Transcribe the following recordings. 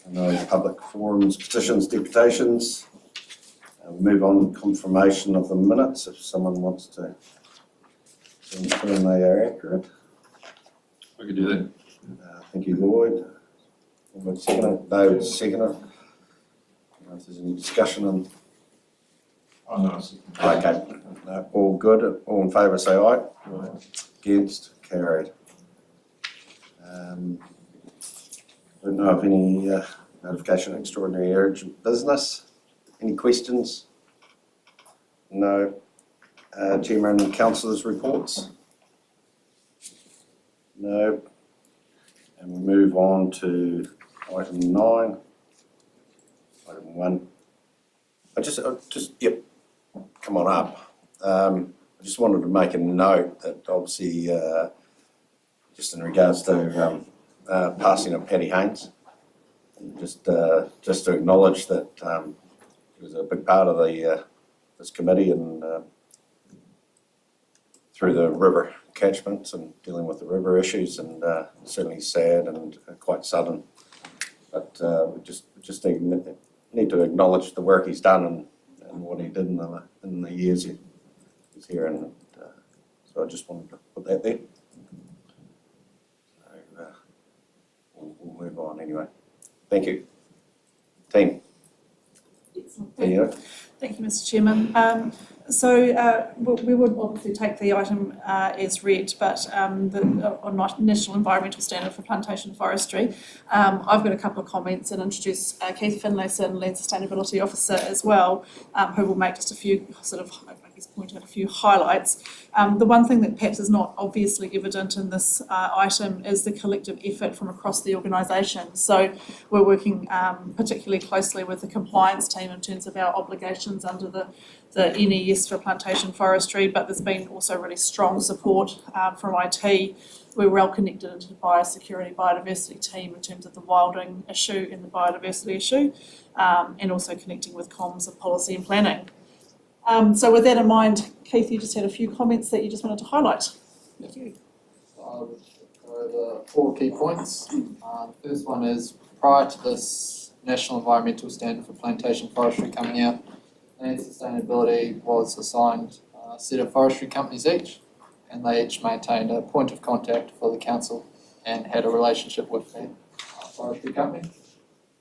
No public forums, petitions, deputations. We'll move on to confirmation of the minutes if someone wants to confirm they are accurate. I could do that. Thank you, Lloyd. Anyone second it? David, second it. I don't know if there's any discussion on. Oh, no. Okay, no, all good. All in favour say aye. Aye. Against, carried. Don't know of any notification of extraordinary urgent business. Any questions? No. Chairman and councillors' reports? No. And we move on to item 9. Item 1. Yep, come on up. I just wanted to make a note that obviously, just in regards to passing of Paddy Haynes, just to acknowledge that he was a big part of the this committee and through the river catchments and dealing with the river issues, and certainly sad and quite sudden. But we just need to acknowledge the work he's done and what he did in the years he was here, and so I just wanted to put that there. So we'll move on anyway. Thank you. Team. Thank you, Mr. Chairman. We would obviously take the item as read, but on National Environmental Standard for Plantation Forestry, I've got a couple of comments and introduce Keith Finlayson, Land Sustainability Officer as well, who will make just a few point out a few highlights. The one thing that perhaps is not obviously evident in this item is the collective effort from across the organisation. So we're working particularly closely with the compliance team in terms of our obligations under the NES for plantation forestry, but there's been also really strong support from IT. We're well connected into the biosecurity biodiversity team in terms of the wilding issue and the biodiversity issue, and also connecting with comms and policy and planning. So with that in mind, Keith, you just had a few comments that you just wanted to highlight. Thank you. I'll go over 4 key points. The first one is, prior to this National Environmental Standard for Plantation Forestry coming out, Land Sustainability was assigned a set of forestry companies each, and they each maintained a point of contact for the council and had a relationship with that forestry company.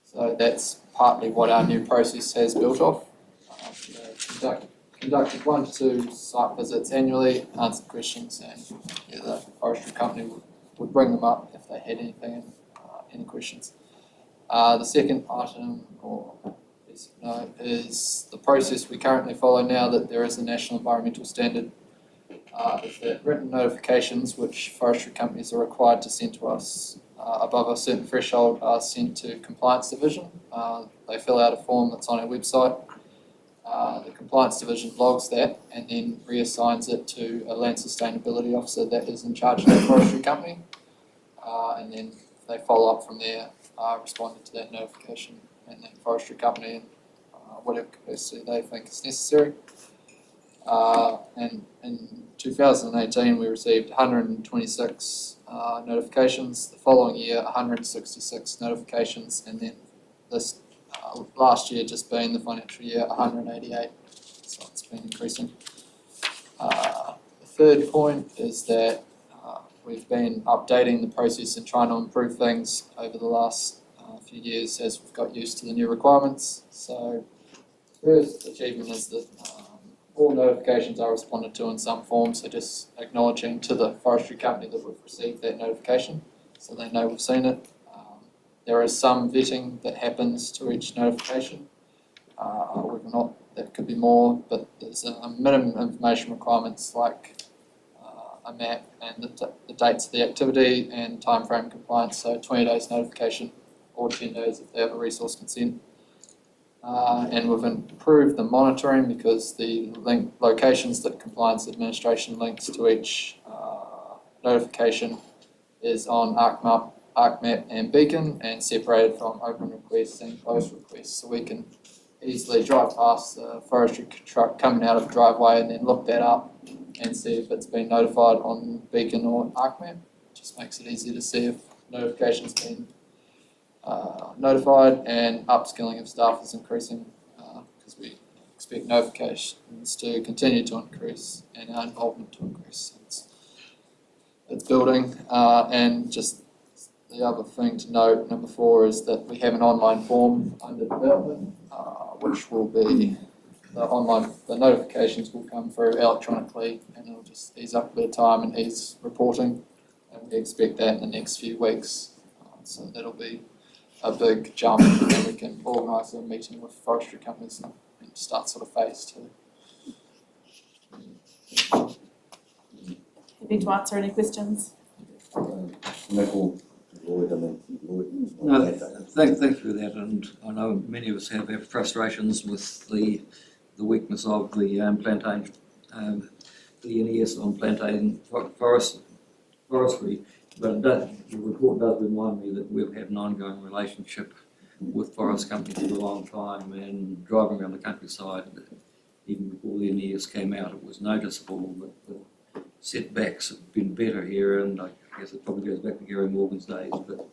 So that's partly what our new process has built off. Conducted 1 to 2 site visits annually, answered questions, and the forestry company would bring them up if they had any questions. The second item, or basic note, is the process we currently follow now that there is a National Environmental Standard, is that written notifications which forestry companies are required to send to us above a certain threshold are sent to Compliance Division. They fill out a form that's on our website. The Compliance Division logs that and then reassigns it to a Land Sustainability Officer that is in charge of that forestry company. And then they follow up from there, responding to that notification and that forestry company in whatever capacity they think is necessary. And in 2018 we received 126 notifications. The following year 166 notifications, and then this last year, just being the financial year, 188, so it's been increasing. The third point is that we've been updating the process and trying to improve things over the last few years as we've got used to the new requirements. So the first achievement is that all notifications are responded to in some form, so just acknowledging to the forestry company that we've received that notification so they know we've seen it. There is some vetting that happens to each notification. That could be more, but there's a minimum information requirements like a map and the dates of the activity and time frame compliance, so 20 days notification or 10 days if they have a resource consent. And we've improved the monitoring because the locations that Compliance Administration links to each notification is on ArcMap and Beacon, and separated from open requests and closed requests, so we can easily drive past the forestry truck coming out of the driveway and then look that up and see if it's been notified on Beacon or ArcMap. Just makes it easier to see if notification's been notified, and upskilling of staff is increasing because we expect notifications to continue to increase and our involvement to increase. It's building, and just the other thing to note, number 4, is that we have an online form under development, which will be the notifications will come through electronically, and it'll just ease up a bit of time and ease reporting, and we expect that in the next few weeks. So that'll be a big jump, and then we can organise a meeting with forestry companies and start sort of phase 2. Happy to answer any questions. Nickel, Lloyd, and then Lloyd. No, thanks for that, and I know many of us have our frustrations with the weakness of the plantation, the NES on plantation forestry, but the report does remind me that we've had an ongoing relationship with forest companies for a long time, and driving around the countryside, even before the NES came out, it was noticeable that the setbacks have been better here, and I guess it probably goes back to Gary Morgan's days, but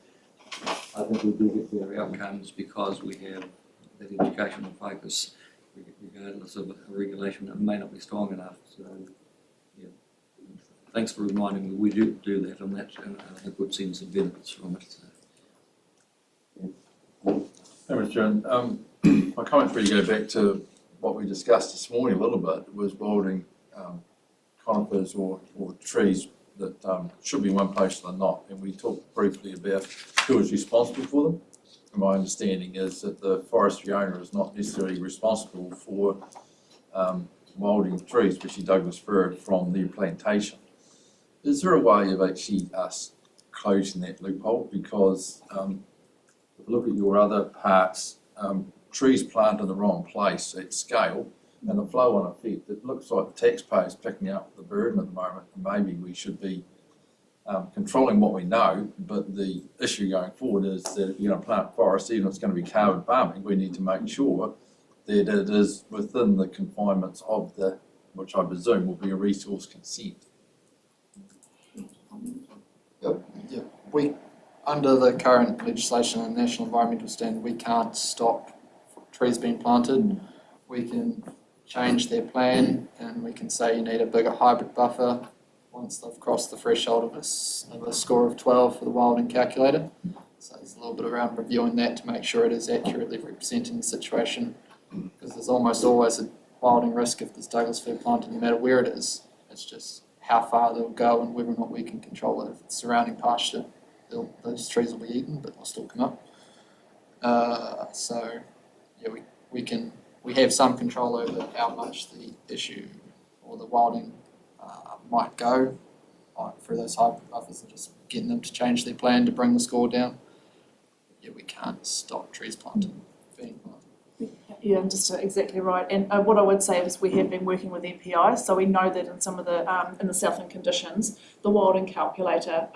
I think we do get better outcomes because we have that educational focus, regardless of a regulation that may not be strong enough. So, yeah, thanks for reminding me we do that, and that's a good sense of benefits from it. So. Thanks, John. My comments really go back to what we discussed this morning a little bit, was welding conifers or trees that should be in one place or not, and we talked briefly about who is responsible for them. And my understanding is that the forestry owner is not necessarily responsible for welding trees, especially Douglas fir, from their plantation. Is there a way of actually us closing that loophole? Because if you look at your other parts, trees planted in the wrong place at scale, and the flow-on effect, it looks like the taxpayer's picking up the burden at the moment, and maybe we should be controlling what we know, but the issue going forward is that if you're going to plant forest, even if it's going to be carbon farming, we need to make sure that it is within the confinements of which I presume will be a resource consent. Yeah, we, under the current legislation and National Environmental Standard, we can't stop trees being planted. We can change their plan, and we can say you need a bigger hybrid buffer once they've crossed the threshold of a score of 12 for the wilding calculator. So there's a little bit around reviewing that to make sure it is accurately representing the situation, because there's almost always a wilding risk if there's Douglas fir planted, no matter where it is. It's just how far they'll go and whether or not we can control it. If it's surrounding pasture, those trees will be eaten, but they'll still come up. So yeah, we have some control over how much the issue or the wilding might go through those hybrid buffers, and just getting them to change their plan to bring the score down. Yeah, we can't stop trees being planted. Yeah, just exactly right. And what I would say is we have been working with MPI, so we know that in some of the in the Southland conditions, the wilding calculator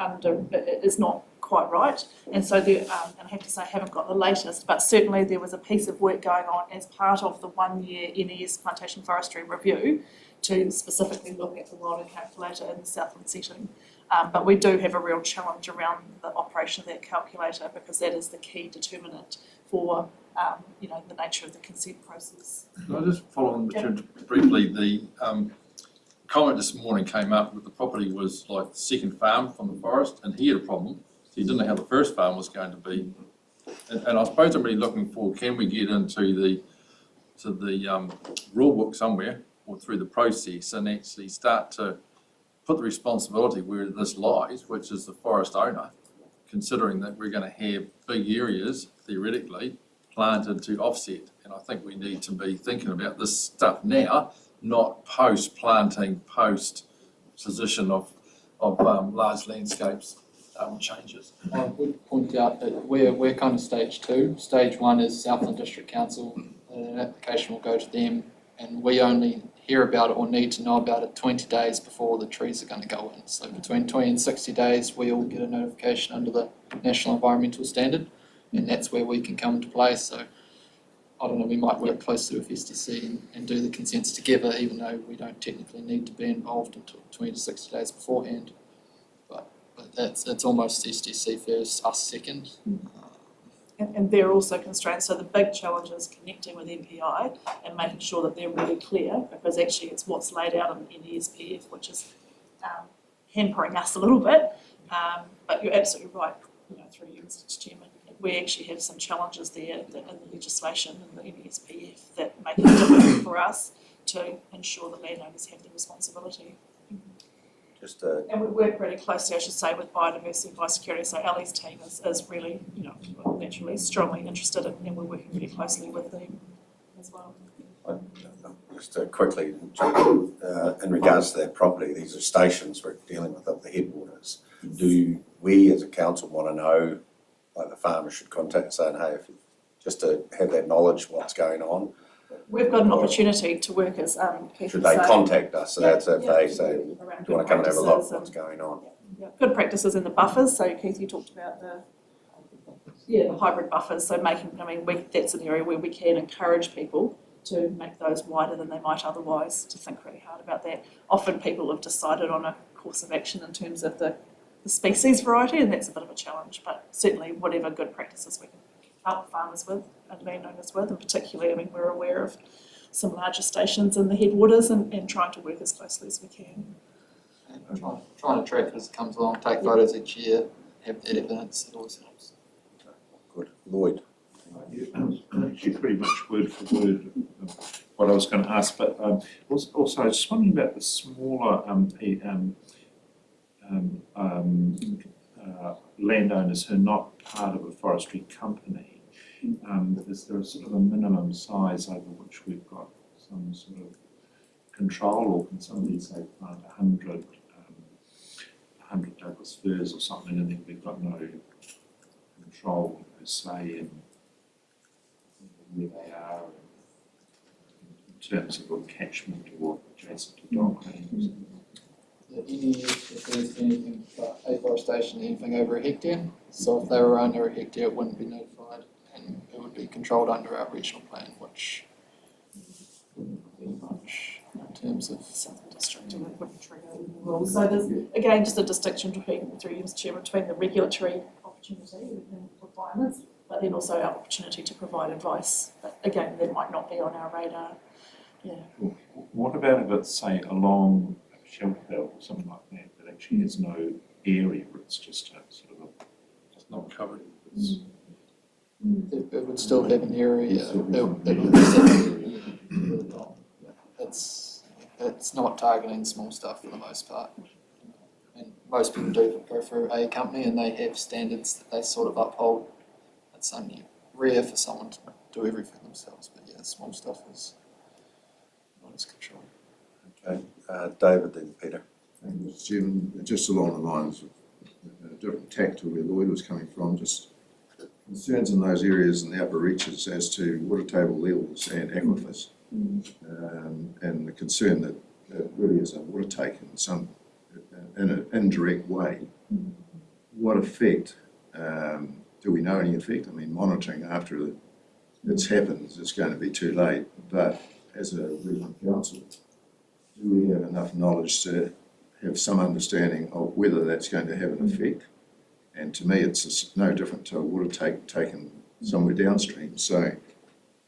is not quite right. And so and I have to say I haven't got the latest, but certainly there was a piece of work going on as part of the 1-year NES plantation forestry review to specifically look at the wilding calculator in the Southland setting. But we do have a real challenge around the operation of that calculator, because that is the key determinant for the nature of the consent process. Can I just follow on, Richard, briefly? The comment this morning came up that the property was like the second farm from the forest, and he had a problem. So he didn't know how the first farm was going to be. And I suppose I'm really looking for, can we get into the rule book somewhere or through the process and actually start to put the responsibility where this lies, which is the forest owner, considering that we're going to have big areas, theoretically, planted to offset. And I think we need to be thinking about this stuff now, not post-planting, post-position of large landscapes changes. I would point out that we're kind of stage 2. Stage 1 is Southland District Council. An application will go to them, and we only hear about it or need to know about it 20 days before the trees are going to go in. So between 20 and 60 days, we all get a notification under the National Environmental Standard, and that's where we can come into play. So I don't know, we might work closely with SDC and do the consents together, even though we don't technically need to be involved until 20 to 60 days beforehand. But it's almost SDC first, us second. and they're also constrained. So the big challenge is connecting with MPI and making sure that they're really clear, because actually it's what's laid out in NESPF which is hampering us a little bit. But you're absolutely right, through you, Mr. Chairman. We actually have some challenges there in the legislation and the NESPF that make it difficult for us to ensure that landowners have the responsibility. And we work really closely, I should say, with biodiversity and biosecurity. So Ellie's team is really, naturally strongly interested in, and we're working really closely with them as well. Just quickly, in regards to that property, these are stations we're dealing with up the headwaters. Do we as a council want to know, like the farmer should contact saying, hey, just to have that knowledge what's going on? We've got an opportunity to work as Keith Should would they say, contact us? So that's if they say, do around you want to come and have a look what's going on? good practices in the buffers. So Keith, you talked about the hybrid buffers. So that's an area where we can encourage people to make those wider than they might otherwise, to think really hard about that. Often people have decided on a course of action in terms of the species variety, and that's a bit of a challenge, but certainly whatever good practices we can help farmers with and landowners with, and particularly, we're aware of some larger stations in the headwaters and trying to work as closely as we can. And trying to track as it comes along, take photos each year, have that evidence, it always helps. Good. Lloyd? Actually, pretty much word for word what I was going to ask, but also I was just wondering about the smaller landowners who are not part of a forestry company. Is there a sort of a minimum size over which we've got some sort of control, or can somebody say plant 100 Douglas firs or something, and then we've got no control per se in where they are in terms of a catchment or adjacent to dog lanes? If there's anything but afforestation, anything over a hectare. So if they were under a hectare, it wouldn't be notified, and it would be controlled under our regional plan, which wouldn't be much in terms of Something district and wouldn't trigger rules. So there's, again, just a distinction between, through you, Mr. Chairman, between the regulatory opportunity and requirements, but then also our opportunity to provide advice. But again, that might not be on our radar. Yeah. What about if it's, say, along a shelter belt or something like that actually has no area, it's just a sort of It's not covered. it would still have an area. It's not targeting small stuff for the most part. And most people do go through a company and they have standards that they sort of uphold. It's only rare for someone to do everything themselves, but yeah, small stuff is not as controlled. Okay. David, then Peter. Thank you, Mr. Chairman. Just along the lines of a different tack to where Lloyd was coming from, just concerns in those areas in the upper reaches as to water table levels and aquifers. And the concern that it really is a water take in an indirect way. What effect, do we know any effect? I mean, monitoring after it's happened is going to be too late, but as a regional council, do we have enough knowledge to have some understanding of whether that's going to have an effect? And to me, it's no different to a water take taken somewhere downstream. So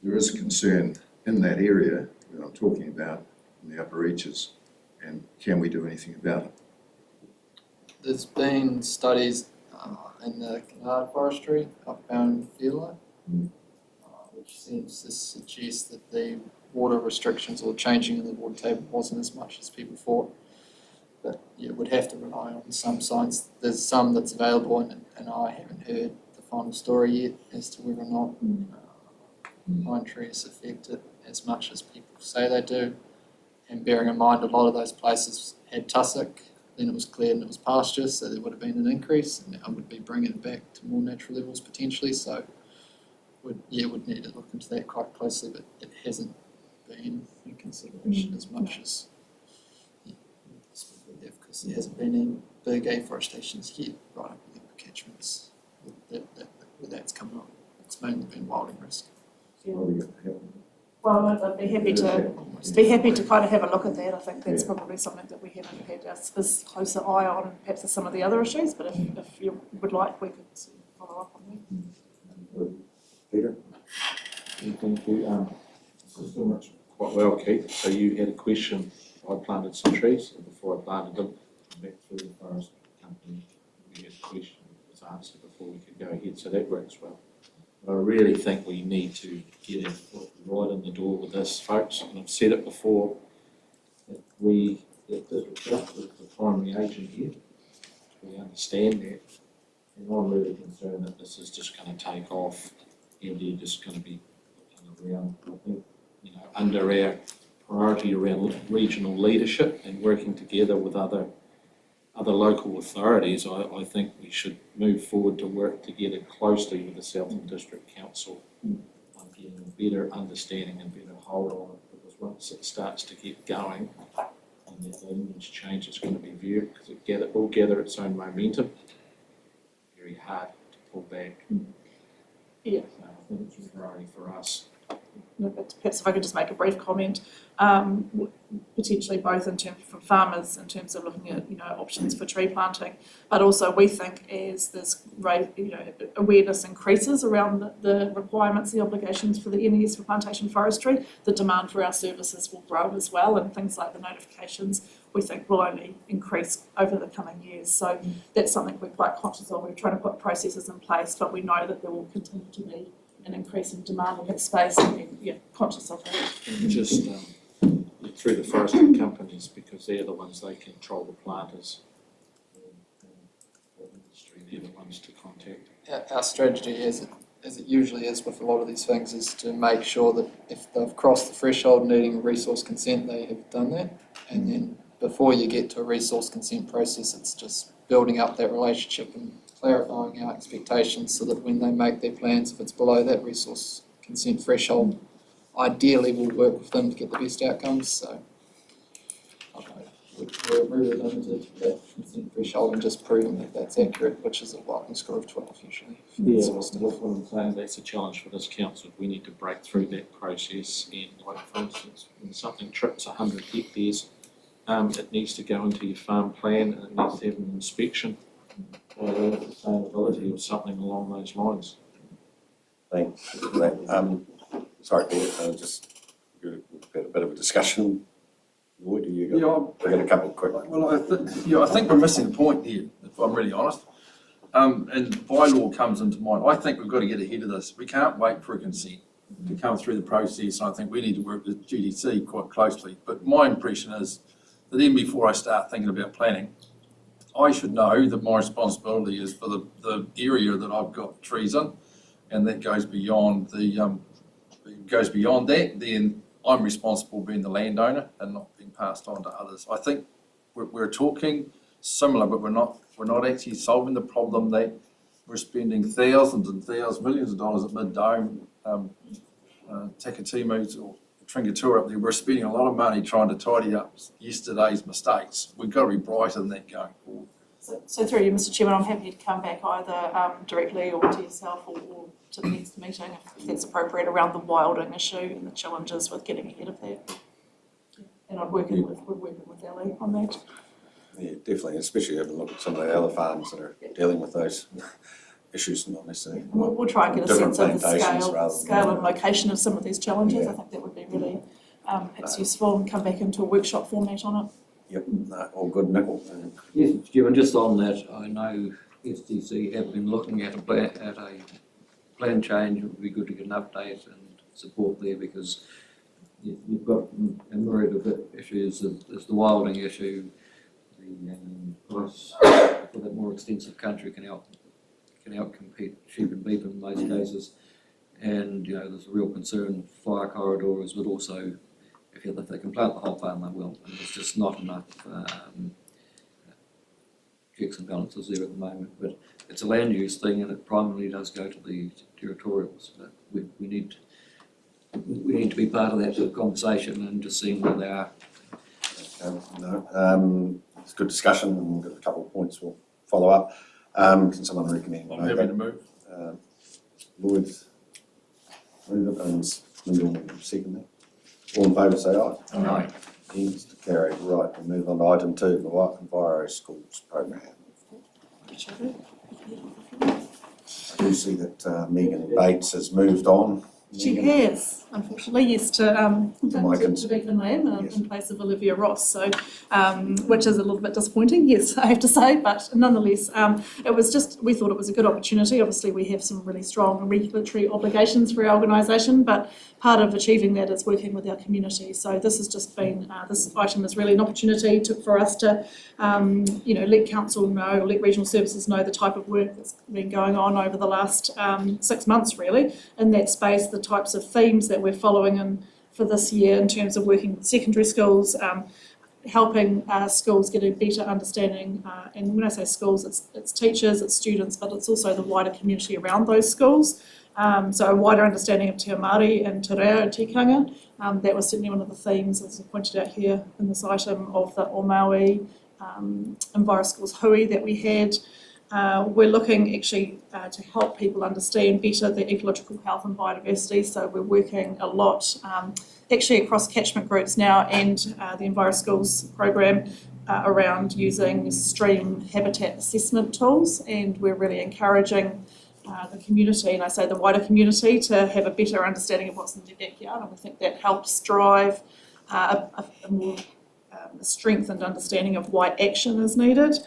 there is a concern in that area that I'm talking about, in the upper reaches, and can we do anything about it? There's been studies in the Canard Forestry up around Fearlight, which seems to suggest that the water restrictions or changing in the water table wasn't as much as people thought. But you would have to rely on some science. There's some that's available, and I haven't heard the final story yet as to whether or not pine trees affect it as much as people say they do. And bearing in mind, a lot of those places had tussock, then it was cleared and it was pasture, so there would have been an increase, and I would be bringing it back to more natural levels potentially. So would need to look into that quite closely, but it hasn't been a consideration as much as because there hasn't been any big afforestations yet right up in the catchments where that's come up. It's mainly been wilding risk. Well, I'd be happy to kind of have a look at that. I think that's probably something that we haven't had as closer eye on, perhaps as some of the other issues, but if you would like, we could follow up on that. Peter? Thank you. System works quite well, Keith. So you had a question. I planted some trees, and before I planted them, I met through the forest company. We had a question that was answered before we could go ahead, so that works well. But I really think we need to get our foot right in the door with this, folks, and I've said it before, that district is the primary agent here. We understand that, and I'm really concerned that this is just going to take off, and you're just going to be looking around. I think, under our priority around regional leadership and working together with other local authorities, I think we should move forward to work together closely with the Southern District Council on getting a better understanding and better hold on it, because once it starts to get going and that image change is going to be viewed, because it will gather its own momentum, very hard to pull back. Yeah. So I think it's a priority for us. Perhaps if I could just make a brief comment, potentially both in terms for farmers, in terms of looking at options for tree planting, but also we think as this awareness increases around the requirements, the obligations for the NES for plantation forestry, the demand for our services will grow as well, and things like the notifications we think will only increase over the coming years. So that's something we're quite conscious of. We're trying to put processes in place, but we know that there will continue to be an increase in demand in that space, and we're conscious of that. And just through the forestry companies, because they're the ones, they control the planters. The industry, they're the ones to contact. Our strategy, as it usually is with a lot of these things, is to make sure that if they've crossed the threshold needing a resource consent, they have done that. And then before you get to a resource consent process, it's just building up that relationship and clarifying our expectations so that when they make their plans, if it's below that resource consent threshold, ideally we'll work with them to get the best outcomes. So we're really limited to that consent threshold and just proving that that's accurate, which is a lightning score of 12 usually. Yeah, that's what I'm saying. That's a challenge for this council. We need to break through that process, and like for instance, when something trips 100 hectares, it needs to go into your farm plan and it needs to have an inspection. Sustainability or something along those lines. Thanks for that. Sorry, Peter, just we've had a bit of a discussion. Lloyd, do you got a couple of quick? Well, I think we're missing the point here, if I'm really honest. And bylaw comes into mind. I think we've got to get ahead of this. We can't wait for a consent to come through the process. And I think we need to work with GDC quite closely. But my impression is that even before I start thinking about planning, I should know that my responsibility is for the area that I've got trees in, and that goes beyond that. Then I'm responsible being the landowner and not being passed on to others. I think we're talking similar, but we're not actually solving the problem that we're spending thousands and thousands, millions of dollars at Mid-Dome, Takatimu or Tringatura up there. We're spending a lot of money trying to tidy up yesterday's mistakes. We've got to be brighter than that going forward. So through you, Mr. Chairman, I'm happy to come back either directly or to yourself or to the next meeting if that's appropriate around the wilding issue and the challenges with getting ahead of that. And we're working with Ellie on that. Yeah, definitely, especially having a look at some of the other farms that are dealing with those issues, not necessarily. We'll try and get a different sense of the plantations scale and location of some of these challenges. Yeah. I think that would be really perhaps useful, and come back into a workshop format on it. Yep, no, all good, Nickel. Yes, Mr. Chairman, just on that, I know SDC have been looking at a plan change. It would be good to get an update and support there, because you've got a myriad of issues. There's the wilding issue, the price for that more extensive country can out-compete sheep and beef in most cases, and there's a real concern fire corridors, but also if they can plant the whole farm, they will. And there's just not enough checks and balances there at the moment. But it's a land use thing, and it primarily does go to the territorials. But we need to be part of that sort of conversation and just seeing where they are. It's a good discussion, and we've got a couple of points we'll follow up. Can someone recommend? I'm happy to move. Lloyd, move it, and Lyndon second that. All in favour, say aye. Aye. Against, carried. Right, we'll move on to item 2, the Enviro Schools Program. I do see that Megan Bates has moved on. She Megan, has, unfortunately, yes, to Beacon Lamb Yes. in place of Olivia Ross, so, which is a little bit disappointing, yes, I have to say, but nonetheless, it was just, we thought it was a good opportunity. Obviously, we have some really strong regulatory obligations for our organisation, but part of achieving that is working with our community. So this has just been, this item is really an opportunity for us to, let council know, let regional services know the type of work that's been going on over the last 6 months, really, in that space, the types of themes that we're following in for this year in terms of working with secondary schools, helping schools get a better understanding, and when I say schools, it's teachers, it's students, but it's also the wider community around those schools. So a wider understanding of Te Māori and Te Reo and Tikanga. That was certainly one of the themes, as I pointed out here in this item, of the O Maui Enviroschools hui that we had. We're looking actually to help people understand better the ecological health and biodiversity, so we're working a lot actually across catchment groups now and the Enviroschools program around using stream habitat assessment tools, and we're really encouraging the community, and I say the wider community, to have a better understanding of what's in their backyard, and we think that helps drive a more strengthened understanding of why action is needed.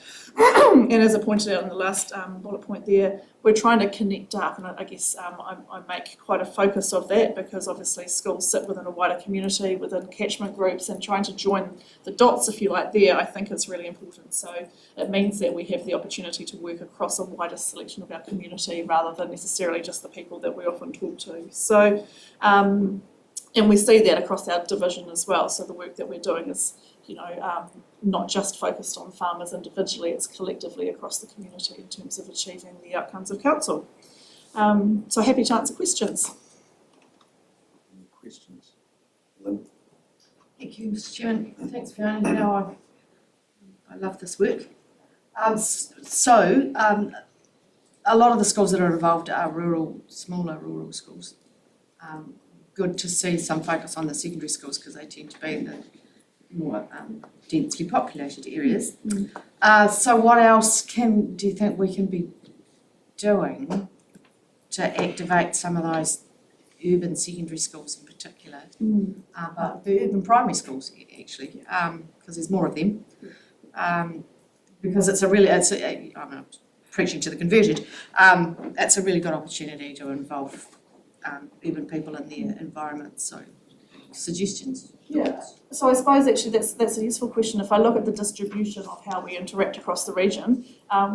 And as I pointed out in the last bullet point there, we're trying to connect up, and I guess I make quite a focus of that because obviously schools sit within a wider community, within catchment groups, and trying to join the dots, if you like, there, I think is really important. So it means that we have the opportunity to work across a wider selection of our community rather than necessarily just the people that we often talk to. So, and we see that across our division as well. So the work that we're doing is, not just focused on farmers individually, it's collectively across the community in terms of achieving the outcomes of council. So happy to answer questions. Any questions? Lynn? Thank you, Mr. Chairman. Thanks, Fiona. I love this work. A lot of the schools that are involved are smaller rural schools. Good to see some focus on the secondary schools because they tend to be in the more densely populated areas. So what else do you think we can be doing to activate some of those urban secondary schools in particular, but the urban primary schools actually, because there's more of them, because I'm preaching to the converted, it's a really good opportunity to involve urban people in their environment. So suggestions? Yeah, so I suppose actually that's a useful question. If I look at the distribution of how we interact across the region,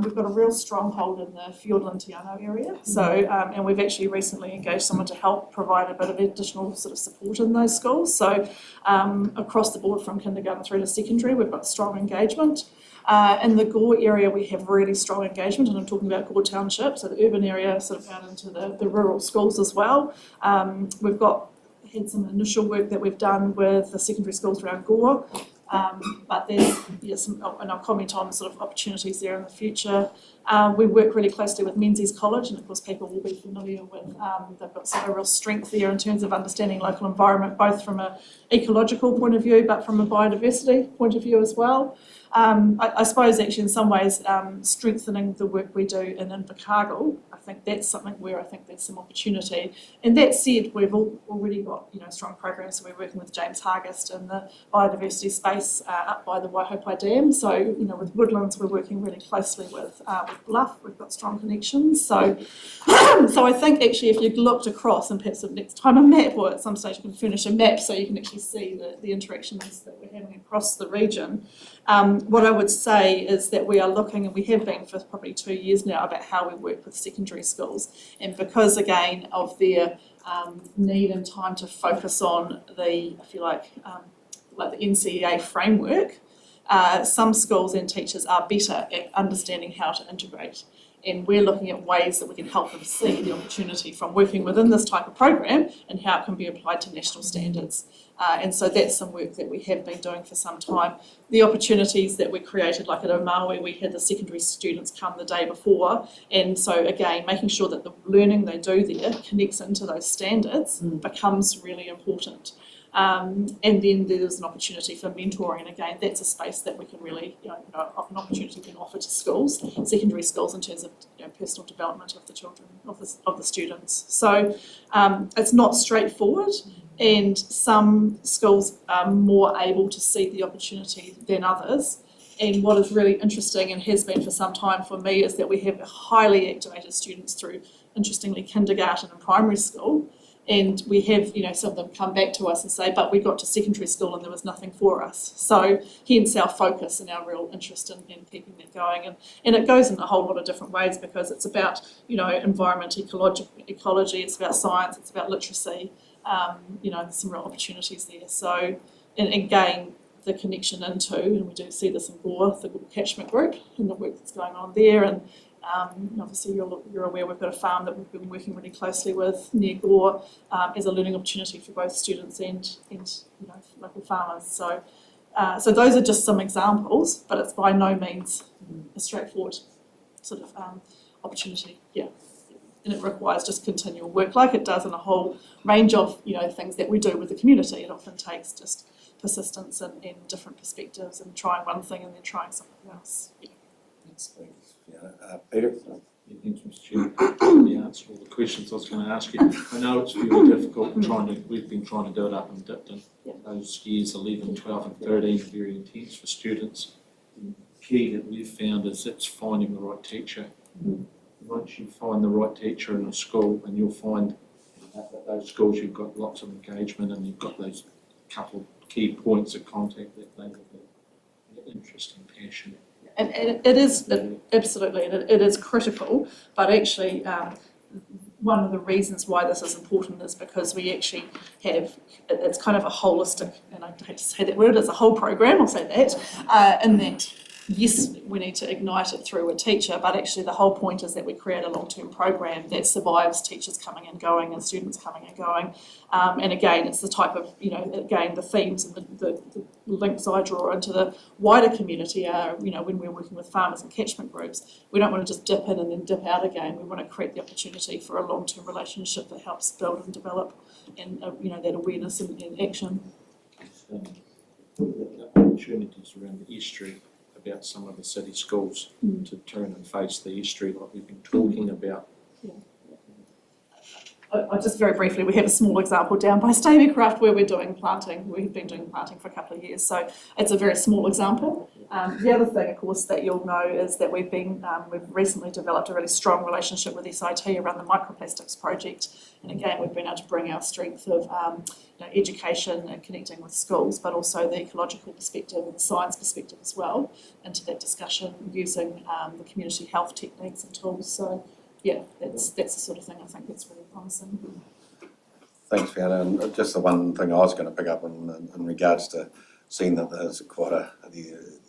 we've got a real stronghold in the Fiordland Te Anau area. So, and we've actually recently engaged someone to help provide a bit of additional sort of support in those schools. So across the board from kindergarten through to secondary, we've got strong engagement. In the Gore area, we have really strong engagement, and I'm talking about Gore Township, so the urban area sort of out into the rural schools as well. We've had some initial work that we've done with the secondary schools around Gore, but there's some, and I'll comment on sort of opportunities there in the future. We work really closely with Menzies College, and of course people will be familiar with, they've got sort of a real strength there in terms of understanding local environment, both from an ecological point of view, but from a biodiversity point of view as well. I suppose actually in some ways strengthening the work we do in Invercargill, I think that's something where I think there's some opportunity. And that said, we've already got strong programs. So we're working with James Hargest in the biodiversity space up by the Waihopai Dam. So with woodlands we're working really closely with Bluff. We've got strong connections. So so I think actually if you looked across, and perhaps next time a map, or at some stage you can furnish a map so you can actually see the interactions that we're having across the region. What I would say is that we are looking, and we have been for probably 2 years now, about how we work with secondary schools. And because, again, of their need and time to focus on the, if you like the NCEA framework, some schools and teachers are better at understanding how to integrate. And we're looking at ways that we can help them see the opportunity from working within this type of program and how it can be applied to national standards. And so that's some work that we have been doing for some time. The opportunities that we created, like at O Maui, we had the secondary students come the day before. And so again, making sure that the learning they do there connects into those standards becomes really important. And then there's an opportunity for mentoring, and again, that's a space that we can really, an opportunity we can offer to schools, secondary schools, in terms of personal development of the children, of the students. So it's not straightforward, and some schools are more able to see the opportunity than others. And what is really interesting, and has been for some time for me, is that we have highly activated students through, interestingly, kindergarten and primary school. And we have, some of them come back to us and say, but we got to secondary school and there was nothing for us. So hence our focus and our real interest in keeping that going. And it goes in a whole lot of different ways, because it's about, environment, ecology, it's about science, it's about literacy. There's some real opportunities there. So, and again, the connection into, and we do see this in Gore, the Gore catchment group, and the work that's going on there. And obviously you're aware we've got a farm that we've been working really closely with near Gore as a learning opportunity for both students and local farmers. So those are just some examples, but it's by no means a straightforward sort of opportunity. Yeah. And it requires just continual work, like it does in a whole range of things that we do with the community. It often takes just persistence and different perspectives, and trying one thing and then trying something else. Yeah. Thanks, Peter? Yeah, thanks, Mr. Chair. You answered all the questions I was going to ask you. I know it's really difficult we've been trying to do it up in Dipton. Yeah. Those years 11, 12 and 13 are very intense for students. The key that we've found is it's finding the right teacher. Once you find the right teacher in a school, and you'll find that those schools you've got lots of engagement, and you've got those couple of key points of contact that they have an interest and passion. And it is, absolutely, it is critical, but actually one of the reasons why this is important is because we actually have, it's kind of a holistic, and I hate to say that word, it's a whole program, I'll say that, in that, yes, we need to ignite it through a teacher, but actually the whole point is that we create a long-term program that survives teachers coming and going and students coming and going. And again, it's the type of, again, the themes and the links I draw into the wider community are, when we're working with farmers and catchment groups, we don't want to just dip in and then dip out again. We want to create the opportunity for a long-term relationship that helps build and develop and, that awareness and action. The opportunities around the estuary, about some of the city schools to turn and face the estuary like we've been talking about. I just very briefly, we have a small example down by Staveycraft where we're doing planting. We've been doing planting for a couple of years, so it's a very small example. The other thing, of course, that you'll know is that we've recently developed a really strong relationship with SIT around the microplastics project. And again, we've been able to bring our strength of education and connecting with schools, but also the ecological perspective and the science perspective as well into that discussion using the community health techniques and tools. So yeah, that's the sort of thing I think that's really promising. Thanks, Fiona. And just the one thing I was going to pick up in regards to seeing that there's quite the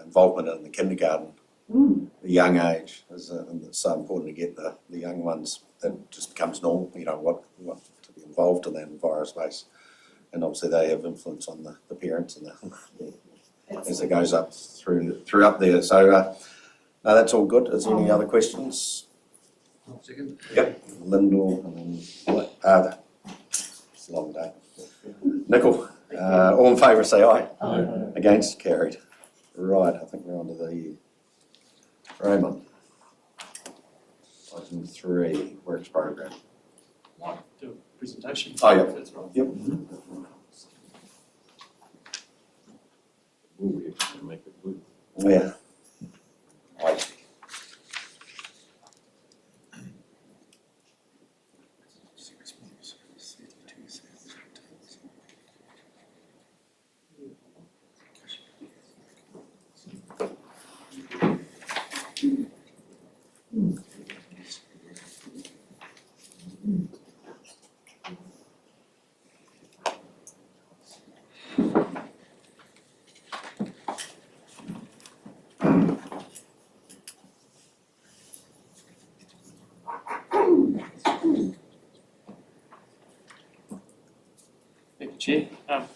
involvement in the kindergarten, the young age, and it's so important to get the young ones. That just becomes normal. What to be involved in that environment space, and obviously they have influence on the parents and as it goes up through up there. So no, that's all good. Is there any other questions? Second. Yep, Lyndall and then it's a long day. Nickel, all in favour say aye. Aye. Against, carried. Right, I think we're on to the Raymond. Item 3, works program. Might do a presentation. Oh, yeah. If that's right. Yep. We have to make it work. Yeah. Right. Thank you, Chair. I'm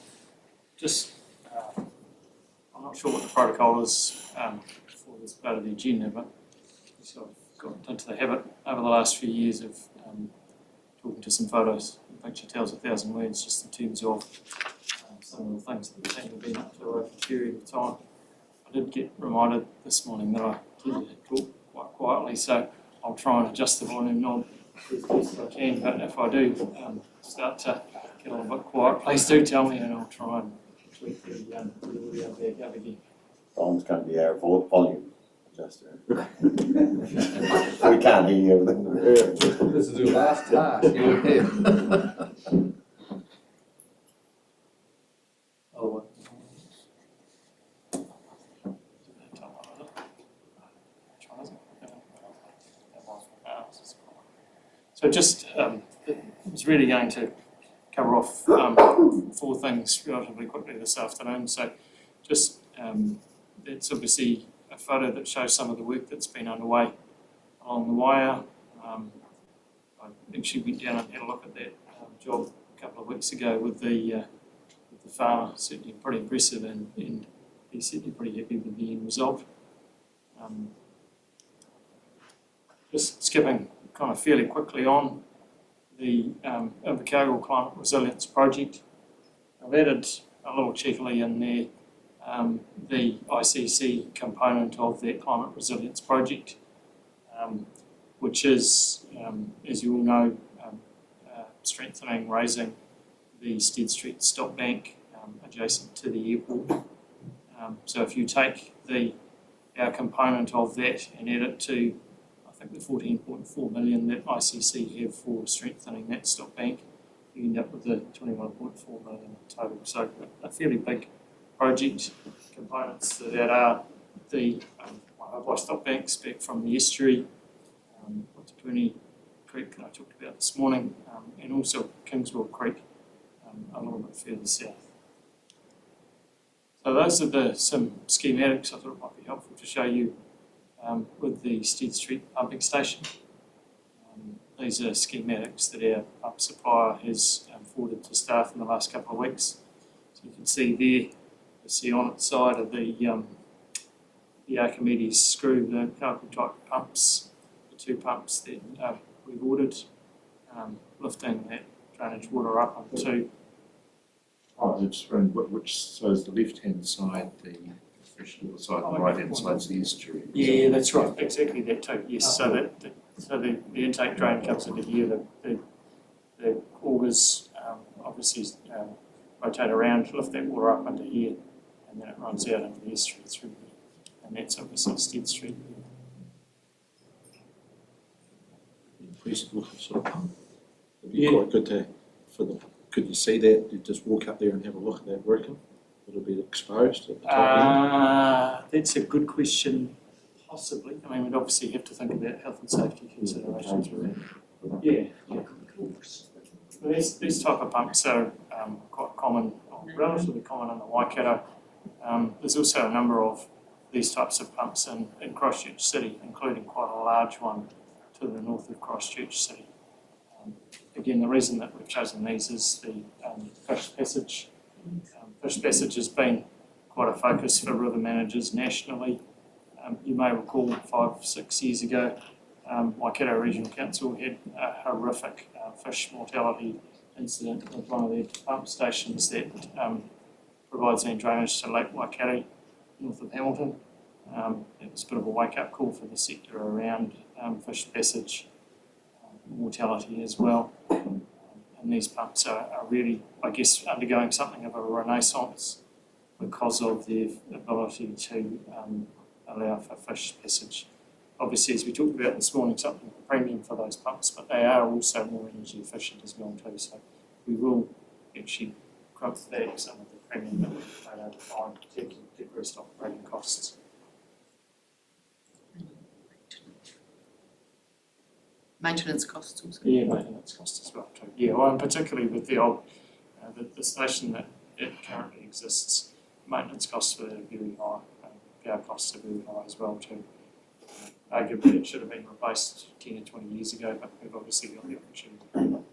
not sure what the protocol is for this part of the agenda, but so I've got into the habit over the last few years of talking to some photos the picture tells 1,000 words just in terms of some of the things that the team have been up to over a period of time. I did get reminded this morning that I tend to talk quite quietly, so I'll try and adjust the volume knob as best as I can, but if I do start to get a little bit quiet, please do tell me and I'll try and tweak the audio back up again. Brian's going to be our volume adjuster. We can't hear everything. This is your last task, you're here. Oh, so just, it was really going to cover off four things relatively quickly this afternoon. So just, it's obviously a photo that shows some of the work that's been underway along the wire. I actually went down and had a look at that job a couple of weeks ago with the farmer. Certainly pretty impressive, and he's certainly pretty happy with the end result. Just skipping kind of fairly quickly on the Invercargill Climate Resilience Project. I've added a little cheekily in there the ICC component of that Climate Resilience Project, which is, as you all know, strengthening, raising the Stead Street stop bank adjacent to the airport. So if you take our component of that and add it to, I think, the 14.4 million that ICC have for strengthening that stop bank, you end up with the 21.4 million in total. So a fairly big project. Components to that are the wildlife stop banks back from the estuary, Watapuni Creek that I talked about this morning, and also Kingswell Creek a little bit further south. So those are some schematics I thought it might be helpful to show you with the Stead Street pumping station. These are schematics that our pump supplier has forwarded to staff in the last couple of weeks. So you can see there, you see on its side of the Archimedes screw, the chemical type pumps, the two pumps that we've ordered, lifting that drainage water up onto. Oh, it's from which, so is the left-hand side the fresh water side, the right-hand side's the estuary? Yeah, that's right, exactly that too, yes. So the intake drain comes into here, the augers obviously rotate around, lift that water up into here, and then it runs out into the estuary through here. And that's obviously Stead Street. Impressive looking sort of pump. It'd be quite good to, could you see that? You just walk up there and have a look at that working? It'll be exposed at the top end? That's a good question, possibly. I mean, we'd obviously have to think about health and safety considerations with that. Yeah. Well, these type of pumps are quite common, or relatively common in the Waikato. There's also a number of these types of pumps in Christchurch City, including quite a large one to the north of Christchurch City. Again, the reason that we've chosen these is the fish passage. Fish passage has been quite a focus for river managers nationally. You may recall 5-6 years ago, Waikato Regional Council had a horrific fish mortality incident with one of their pump stations that provides land drainage to Lake Waikato, north of Hamilton. It was a bit of a wake-up call for the sector around fish passage mortality as well. And these pumps are really, I guess, undergoing something of a renaissance because of their ability to allow for fish passage. Obviously, as we talked about this morning, something of a premium for those pumps, but they are also more energy efficient as well too. So we will actually crop back some of the premium that we've paid over time to decrease operating costs. Maintenance costs also. Yeah, maintenance costs as well too. Yeah, well, and particularly with the old, the station that it currently exists, maintenance costs for that are very high. Power costs are very high as well too. Arguably it should have been replaced 10 or 20 years ago, but we've obviously got the opportunity.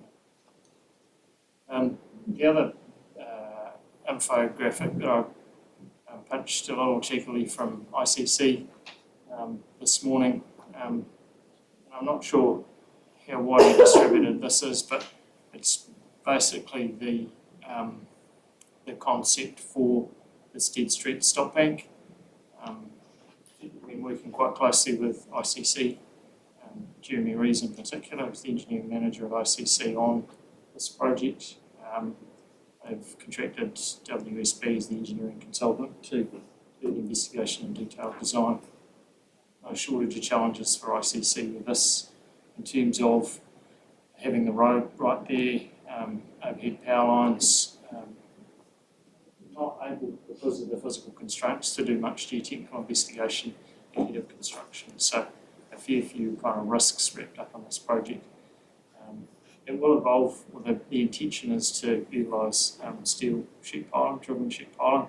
The other infographic that I pinched a little cheekily from ICC this morning, I'm not sure how widely distributed this is, but it's basically the concept for the Stead Street stop bank. We've been working quite closely with ICC, Jeremy Rees in particular, who's the engineering manager of ICC on this project. They've contracted WSB as the engineering consultant to do the investigation and detailed design. No shortage of challenges for ICC with this in terms of having the road right there, overhead power lines, not able, because of the physical constraints, to do much geotechnical investigation ahead of construction. So a fair few kind of risks wrapped up on this project. It will evolve, the intention is to utilise steel sheet piling, driven sheet piling.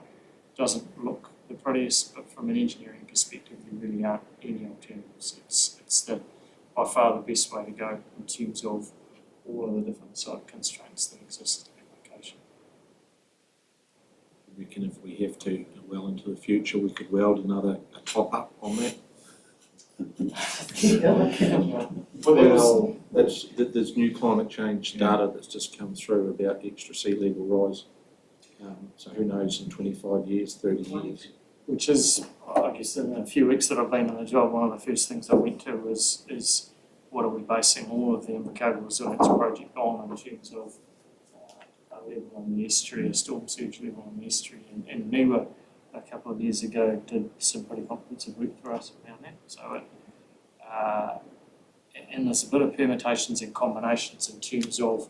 Doesn't look the prettiest, but from an engineering perspective, there really aren't any alternatives. It's by far the best way to go in terms of all of the different site constraints that exist in the application. I reckon if we have to, well into the future, we could weld a top-up on that. Well, there's new climate change data that's just come through about extra sea level rise. So who knows in 25 years, 30 years. Which is, I guess, in the few weeks that I've been in the job, one of the first things I went to is what are we basing all of the Invercargill resilience project on in terms of a level on the estuary, a storm surge level on the estuary, and NIWA a couple of years ago did some pretty comprehensive work for us around that. So and there's a bit of permutations and combinations in terms of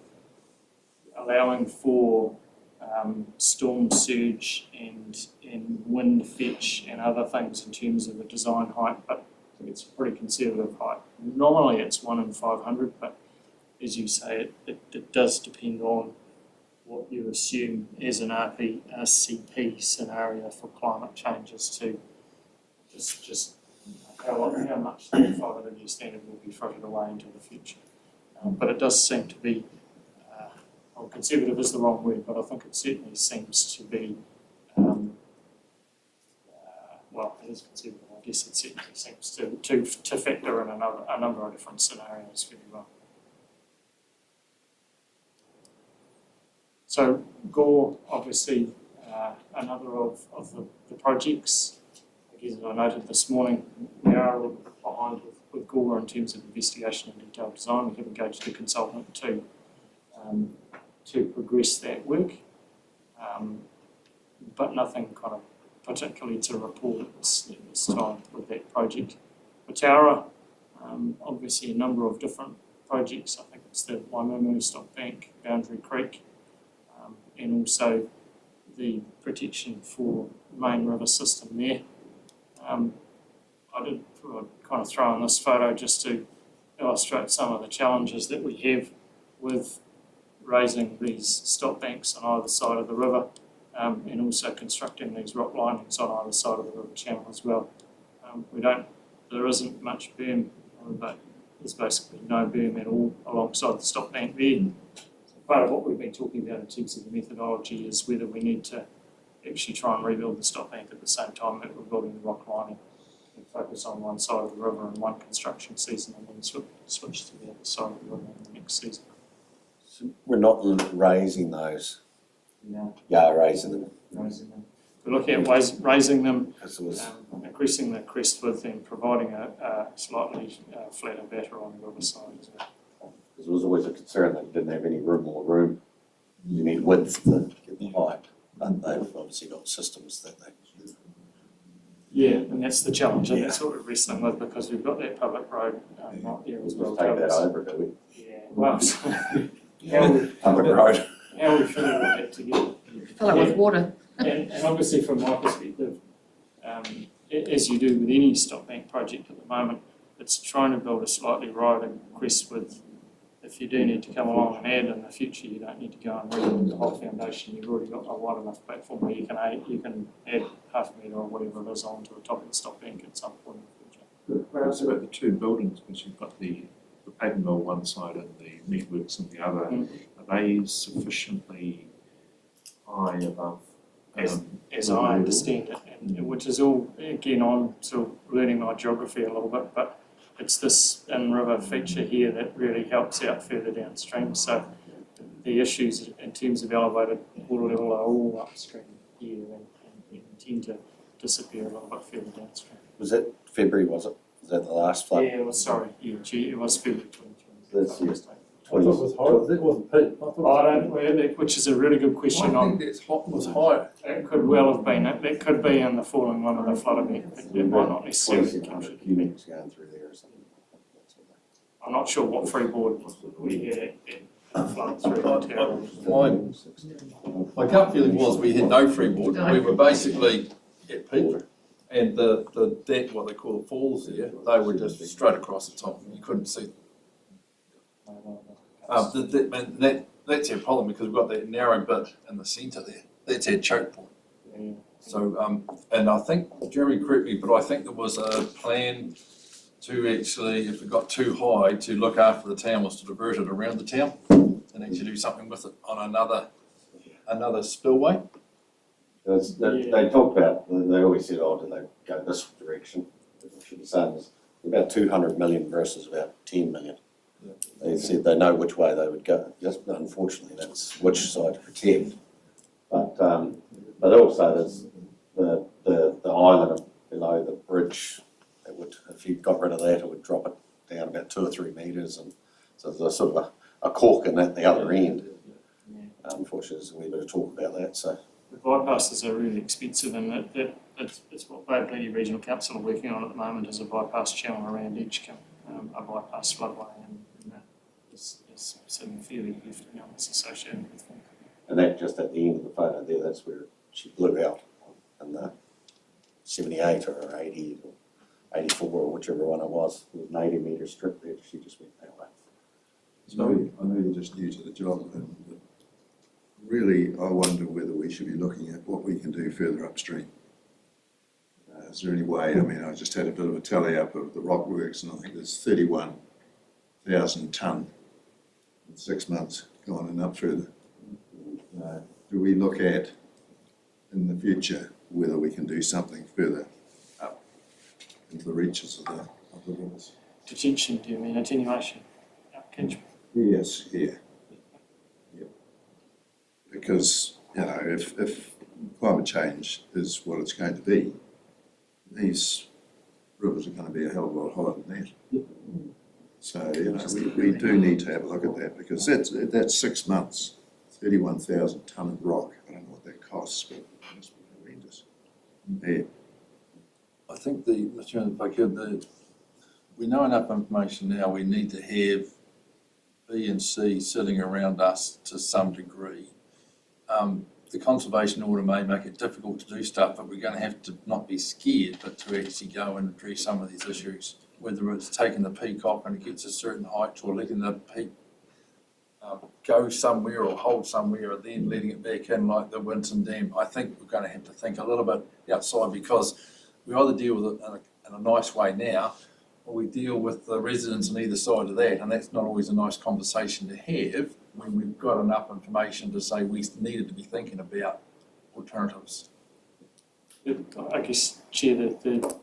allowing for storm surge and wind fetch and other things in terms of the design height, but it's a pretty conservative height. Normally it's 1 in 500, but as you say, it does depend on what you assume as an RCP scenario for climate changes to just how much the 500-year standard will be frittered away into the future. But it does seem to be, well, conservative is the wrong word, but I think it certainly seems to be, well, it is conservative. I guess it certainly seems to factor in a number of different scenarios really well. So Gore, obviously, another of the projects. As I noted this morning, we are a little bit behind with Gore in terms of investigation and detailed design. We have engaged a consultant to progress that work, but nothing kind of particularly to report at this time with that project. Watara, obviously a number of different projects. I think it's the Waimumu Stop Bank, Boundary Creek, and also the protection for main river system there. I did kind of throw in this photo just to illustrate some of the challenges that we have with raising these stop banks on either side of the river, and also constructing these rock linings on either side of the river channel as well. There isn't much berm, but there's basically no berm at all alongside the stop bank there. So part of what we've been talking about in terms of the methodology is whether we need to actually try and rebuild the stop bank at the same time that we're building the rock lining, and focus on one side of the river in one construction season and then switch to the other side of the river in the next season. So we're not raising those. Yeah, Raising them. We're looking at raising them, Because there was increasing the crest width and providing a slightly flatter batter on the river side as well. Because there was always a concern that you didn't have any room. You need width to get the height, and they've obviously got systems that they. Yeah, and that's the challenge, and that's what we're wrestling with, because we've got that public road right there as well. Take that over, do we? Yeah, well, Public road. how we fill all that together. Fill it with water. And obviously from my perspective, as you do with any stop bank project at the moment, it's trying to build a slightly wider crest width. If you do need to come along and add in the future, you don't need to go and rebuild the whole foundation. You've already got a wide enough platform where you can add half a metre or whatever it is onto the top of the stop bank at some point in the future. Whereas about the two buildings, because you've got the paper mill one side and the meatworks on the other, are they sufficiently high above? As I understand it, and which is all, again, I'm still learning my geography a little bit, but it's this in-river feature here that really helps out further downstream. So the issues in terms of elevated water level are all upstream here and tend to disappear a little bit further downstream. Was it February, was it? Was that the last flood? Yeah, it was, sorry, yeah, it was February 2020. This year. I thought it was higher, that wasn't peak. I thought it was- I don't, well, which is a really good question. I think that's hot, was higher. It could well have been, it could be in the falling one of the flood event, it might not necessarily 2,600 contribute. cubics going through there or something. I'm not sure what freeboard we had at flood through Ontario. My gut feeling was we had no freeboard, we were basically at peak. And the deck, what they call the falls there, they were just straight across the top, you couldn't see. That's our problem, because we've got that narrow bit in the centre there, that's our choke point. Yeah. So, and I think, Jeremy, correct me, but I think there was a plan to actually, if it got too high, to look after the town, was to divert it around the town and actually do something with it on another spillway. They talked about, they always said, oh, do they go this direction? I should be saying this, about 200 million versus about 10 million. They said they know which way they would go, just unfortunately that's which side to protect. But also there's the island below the bridge, it would, if you got rid of that, it would drop it down about 2 or 3 metres, and so there's sort of a cork in at the other end. Unfortunately, there's a wee bit of talk about that, so. The bypasses are really expensive, and it's what Bay Plenty Regional Council are working on at the moment, is a bypass channel around Edgecombe, a bypass floodway, and it's sitting fairly hefty numbers associated with them. And that just at the end of the photo there, that's where she blew out in the 78 or 80 or 84 or whichever one it was. It was an 80 metre strip there, she just went that way. So I know you're just new to the job, but really I wonder whether we should be looking at what we can do further upstream. Is there any way, I mean, I just had a bit of a tally up of the rock works, and I think there's 31,000 tonne in 6 months gone and up further. Do we look at in the future whether we can do something further up into the reaches of the rivers? Detention, do you mean attenuation? Catchment. Yes, yeah. Yep. Because, you know, if climate change is what it's going to be, these rivers are going to be a hell of a lot higher than that. So, you know, we do need to have a look at that, because that's 6 months, 31,000 tonne of rock. I don't know what that costs, but it must be horrendous. Yeah. I think Mr. Chairman, if I could, we know enough information now, we need to have B and C sitting around us to some degree. The conservation order may make it difficult to do stuff, but we're going to have to not be scared, but to actually go and address some of these issues, whether it's taking the peak off and it gets a certain height, or letting the peak go somewhere or hold somewhere and then letting it back in like the Winton Dam. I think we're going to have to think a little bit outside, because we either deal with it in a nice way now, or we deal with the residents on either side of that, and that's not always a nice conversation to have when we've got enough information to say we needed to be thinking about alternatives. I guess, Chair, the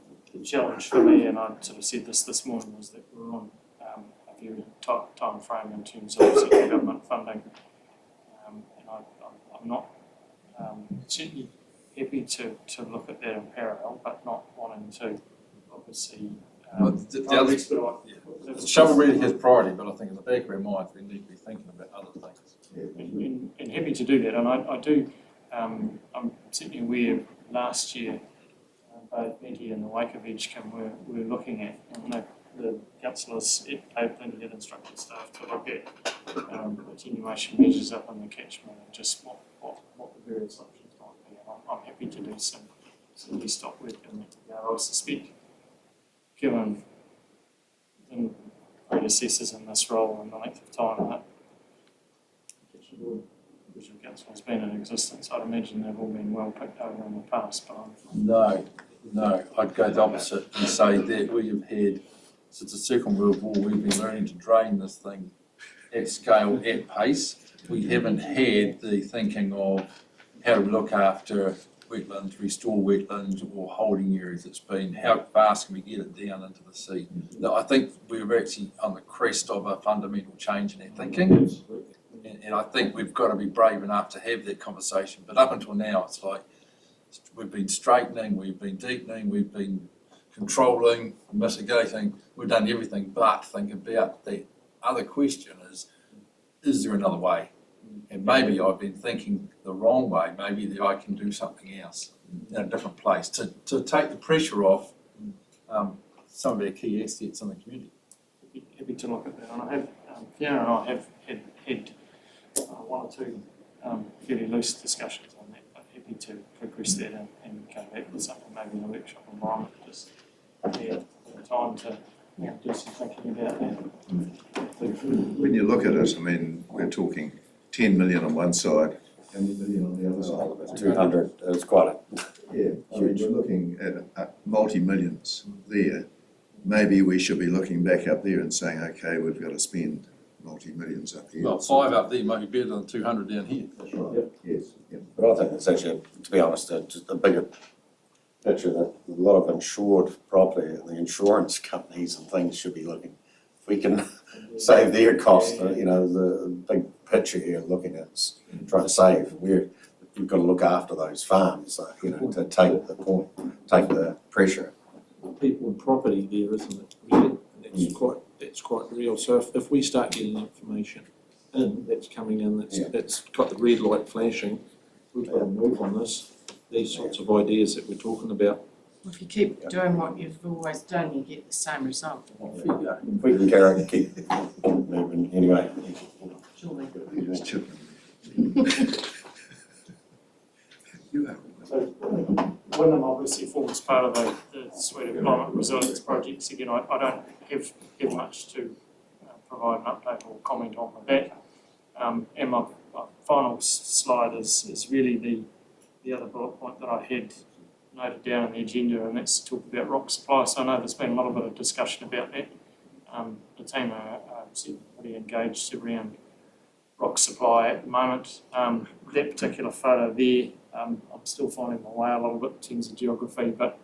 challenge for me, and I sort of said this morning, was that we're on a very tight time frame in terms of central government funding, and I'm not certainly happy to look at that in parallel, but not wanting to obviously. The shovel really has priority, but I think in the back of our minds we need to be thinking about other things. And happy to do that, and I do. I'm certainly aware last year, both Betty and the wake of Edgecombe were looking at, and the councillors at Bay Plenty had instructed staff to look at attenuation measures up in the catchment, and just what the various options might be. And I'm happy to do some stop work in that regard. I suspect, given the predecessors in this role and the length of time that the Regional Council has been in existence, I'd imagine they've all been well picked over in the past, but No, I'd go the opposite and say that we have had, since the Second World War, we've been learning to drain this thing at scale, at pace. We haven't had the thinking of how to look after wetlands, restore wetlands or holding areas. It's been how fast can we get it down into the sea. Now, I think we're actually on the crest of a fundamental change in our thinking, And I think we've got to be brave enough to have that conversation. But up until now, it's like we've been straightening, we've been deepening, we've been controlling, mitigating. We've done everything but think about the other question is there another way? And maybe I've been thinking the wrong way. Maybe that I can do something else in a different place to take the pressure off some of our key assets in the community. Happy to look at that, and I have, Fiona and I have had one or two fairly loose discussions on that, but happy to progress that and come back with something maybe in a workshop environment, just time to do some thinking about that. When you look at it, I mean, we're talking 10 million on one side, 20 million on the other side. 200, it's quite a, Yeah, I mean, we're looking at multi-millions there. Maybe we should be looking back up there and saying, okay, we've got to spend multi-millions up here. Well, 5 up there might be better than 200 down here. That's right, yes. but I think it's actually, to be honest, just a bigger picture that a lot of insured property, the insurance companies and things should be looking. If we can save their cost, the big picture here looking at is trying to save. We've got to look after those farms, to take the pressure. People and property there, isn't it, really? And that's quite real. So if we start getting information in, that's coming in, that's got the red light flashing, we've got to move on this, these sorts of ideas that we're talking about. If you keep doing what you've always done, you get the same result. If we can carry and keep moving anyway. Surely. Who's chipping? You are. So, Wynnum obviously forms part of the suite of climate resilience projects. Again, I don't have much to provide an update or comment on with that. And my final slide is really the other bullet point that I had noted down on the agenda, and that's to talk about rock supply. So I know there's been a little bit of discussion about that. The team are pretty engaged around rock supply at the moment. That particular photo there, I'm still finding my way a little bit in terms of geography, but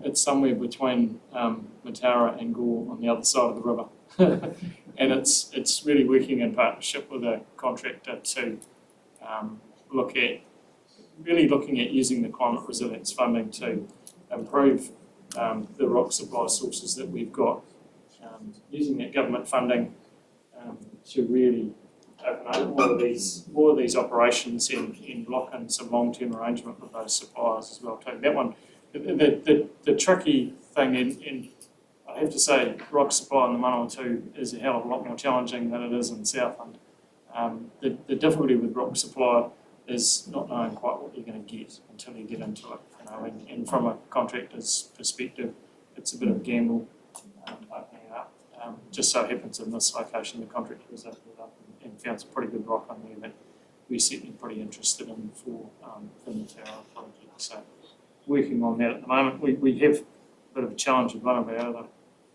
it's somewhere between Mataura and Gore on the other side of the river. And it's really working in partnership with a contractor to looking at using the climate resilience funding to improve the rock supply sources that we've got, using that government funding to really open up more of these operations and lock in some long-term arrangement with those suppliers as well too. That one, the tricky thing, and I have to say, rock supply in the Manawatu is a hell of a lot more challenging than it is in Southland. The difficulty with rock supply is not knowing quite what you're going to get until you get into it. And from a contractor's perspective, it's a bit of a gamble opening it up. Just so happens in this location, the contractor has opened it up and found some pretty good rock on there that we're certainly pretty interested in for the Mataura project. So working on that at the moment. We have a bit of a challenge with one of our other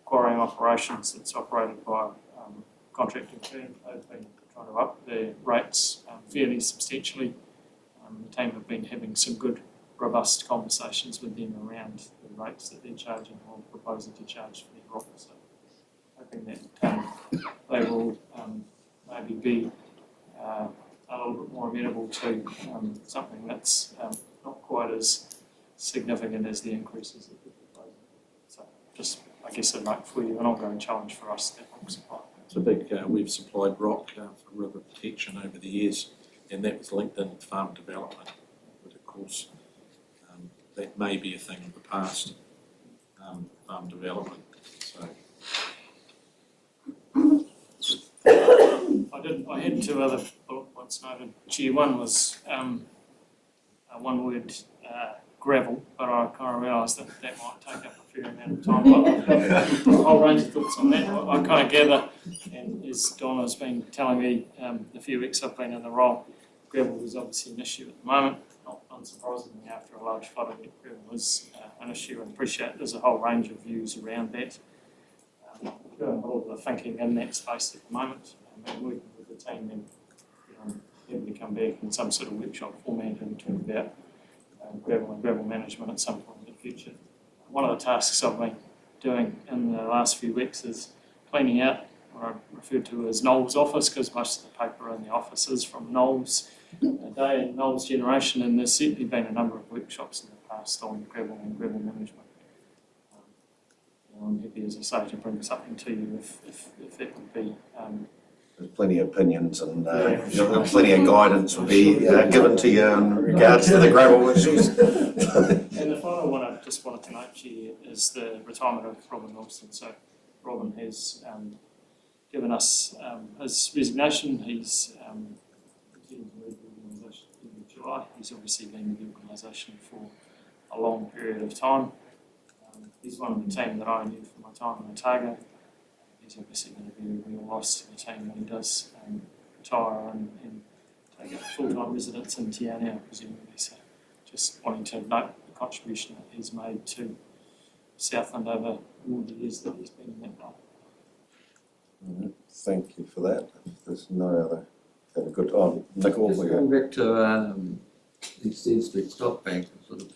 quarrying operations that's operated by a contracting firm. They've been trying to up their rates fairly substantially. The team have been having some good, robust conversations with them around the rates that they're charging or proposing to charge for their rock. So hoping that they will maybe be a little bit more amenable to something that's not quite as significant as the increases that they're proposing. So just, I guess, a note for you, an ongoing challenge for us, that rock supply. It's a big, we've supplied rock for river protection over the years, and that was linked in with farm development. But of course, that may be a thing of the past, farm development. So I had two other bullet points noted. Chair, one was one word, gravel, but I kind of realised that might take up a fair amount of time. But I've got a whole range of thoughts on that. I kind of gather, and as Donna's been telling me the few weeks I've been in the role, gravel is obviously an issue at the moment. Not unsurprisingly, after a large flood event, gravel is an issue, and appreciate there's a whole range of views around that. Doing all the thinking in that space at the moment, and working with the team and having to come back in some sort of workshop format and talk about gravel and gravel management at some point in the future. One of the tasks I've been doing in the last few weeks is cleaning out what I referred to as Noel's office, because most of the paper in the office is from Noel's day and Noel's generation, and there's certainly been a number of workshops in the past on gravel and gravel management. I'm happy, as I say, to bring something to you if that would be. There's plenty of opinions and plenty of guidance will be given to you in regards to the gravel issues. And the final one I just wanted to note, Chair, is the retirement of Robin Wilson. So Robin has given us his resignation. He's getting to leave the organisation in July. He's obviously been with the organisation for a long period of time. He's one of the team that I knew from my time in Otago. He's obviously going to be a real loss to the team when he does retire and take up full-time residence in Te Anau, presumably. So just wanting to note the contribution that he's made to Southland over all the years that he's been in that role. Thank you for that. If there's no other, have a good time. Nicole, Just going back to the Stead Street Stock Bank, sort of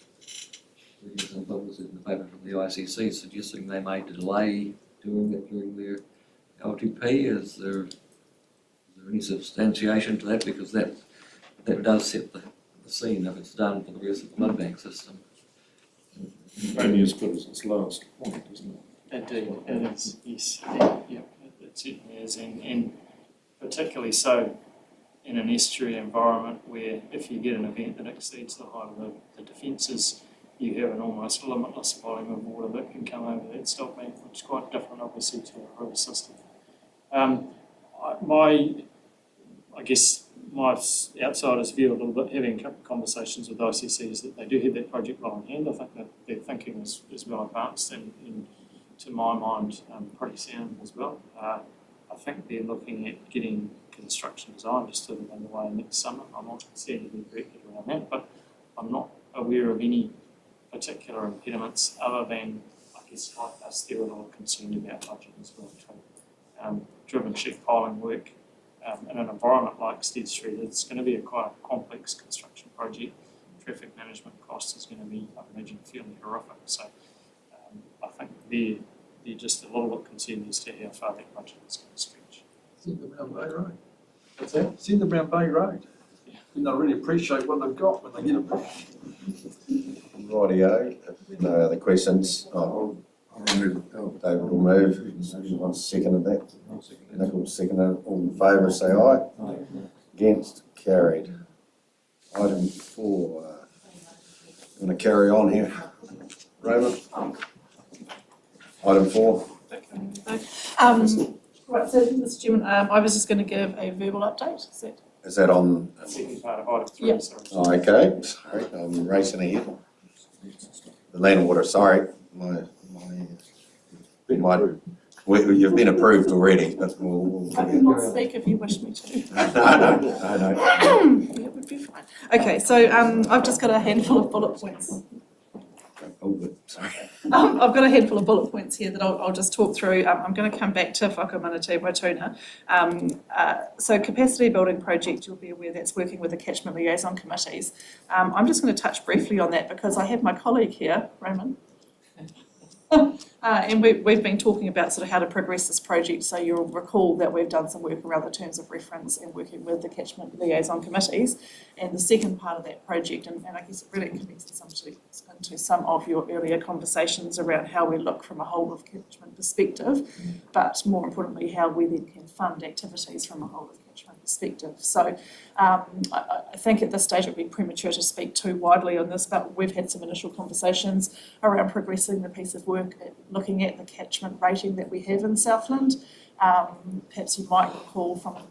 reading some publicity in the paper from the ICC suggesting they may delay doing it during their LTP. Is there any substantiation to that? Because that does set the scene if it's done for the rest of the blood bank system. Only as good as its lowest point, isn't it? Indeed, it is, yes. Yeah, it certainly is, and particularly so in an estuary environment where if you get an event that exceeds the height of the defences, you have an almost limitless volume of water that can come over that stock bank, which is quite different obviously to a river system. I guess my outsider's view a little bit, having conversations with ICC, is that they do have that project well in hand. I think that their thinking is well advanced and to my mind pretty sound as well. I think they're looking at getting construction design just sort of underway next summer. I'm not seeing any directed around that, but I'm not aware of any particular impediments other than, I guess, like us, they're a little concerned about budget as well too. Driven sheet piling work in an environment like Stead Street, it's going to be quite a complex construction project. Traffic management cost is going to be, I imagine, fairly horrific. So I think they're just a little bit concerned as to how far that budget is going to stretch. Send the Brown Bay Road. What's that? Send the Brown Bay Road. Yeah. And they'll really appreciate what they've got when they get it. Rightio, if no other questions, I'll remove David will move. Anyone second of that? Nicole seconded. All in favour say aye. Against, carried. Item 4. I'm going to carry on here. Raymond? Item 4. Right, so Mr. Chairman, I was just going to give a verbal update. Is that? Is that on? The second part of item 3, Yep. sorry. Oh, okay, sorry, I'm racing ahead. The land and water, sorry, you've been approved already, but we'll I can not speak if you wish me to. No. It would be fine. Okay, so I've just got a handful of bullet points. Oh, sorry. I've got a handful of bullet points here that I'll just talk through. I'm going to come back to whakamanatū Waituna. So capacity building project, you'll be aware that's working with the catchment liaison committees. I'm just going to touch briefly on that because I have my colleague here, Raymond. And we've been talking about sort of how to progress this project. So you'll recall that we've done some work around the terms of reference and working with the catchment liaison committees. And the second part of that project, and I guess it really connects into some of your earlier conversations around how we look from a whole of catchment perspective, but more importantly, how we then can fund activities from a whole of catchment perspective. So I think at this stage it would be premature to speak too widely on this, but we've had some initial conversations around progressing the piece of work, looking at the catchment rating that we have in Southland. Perhaps you might recall from a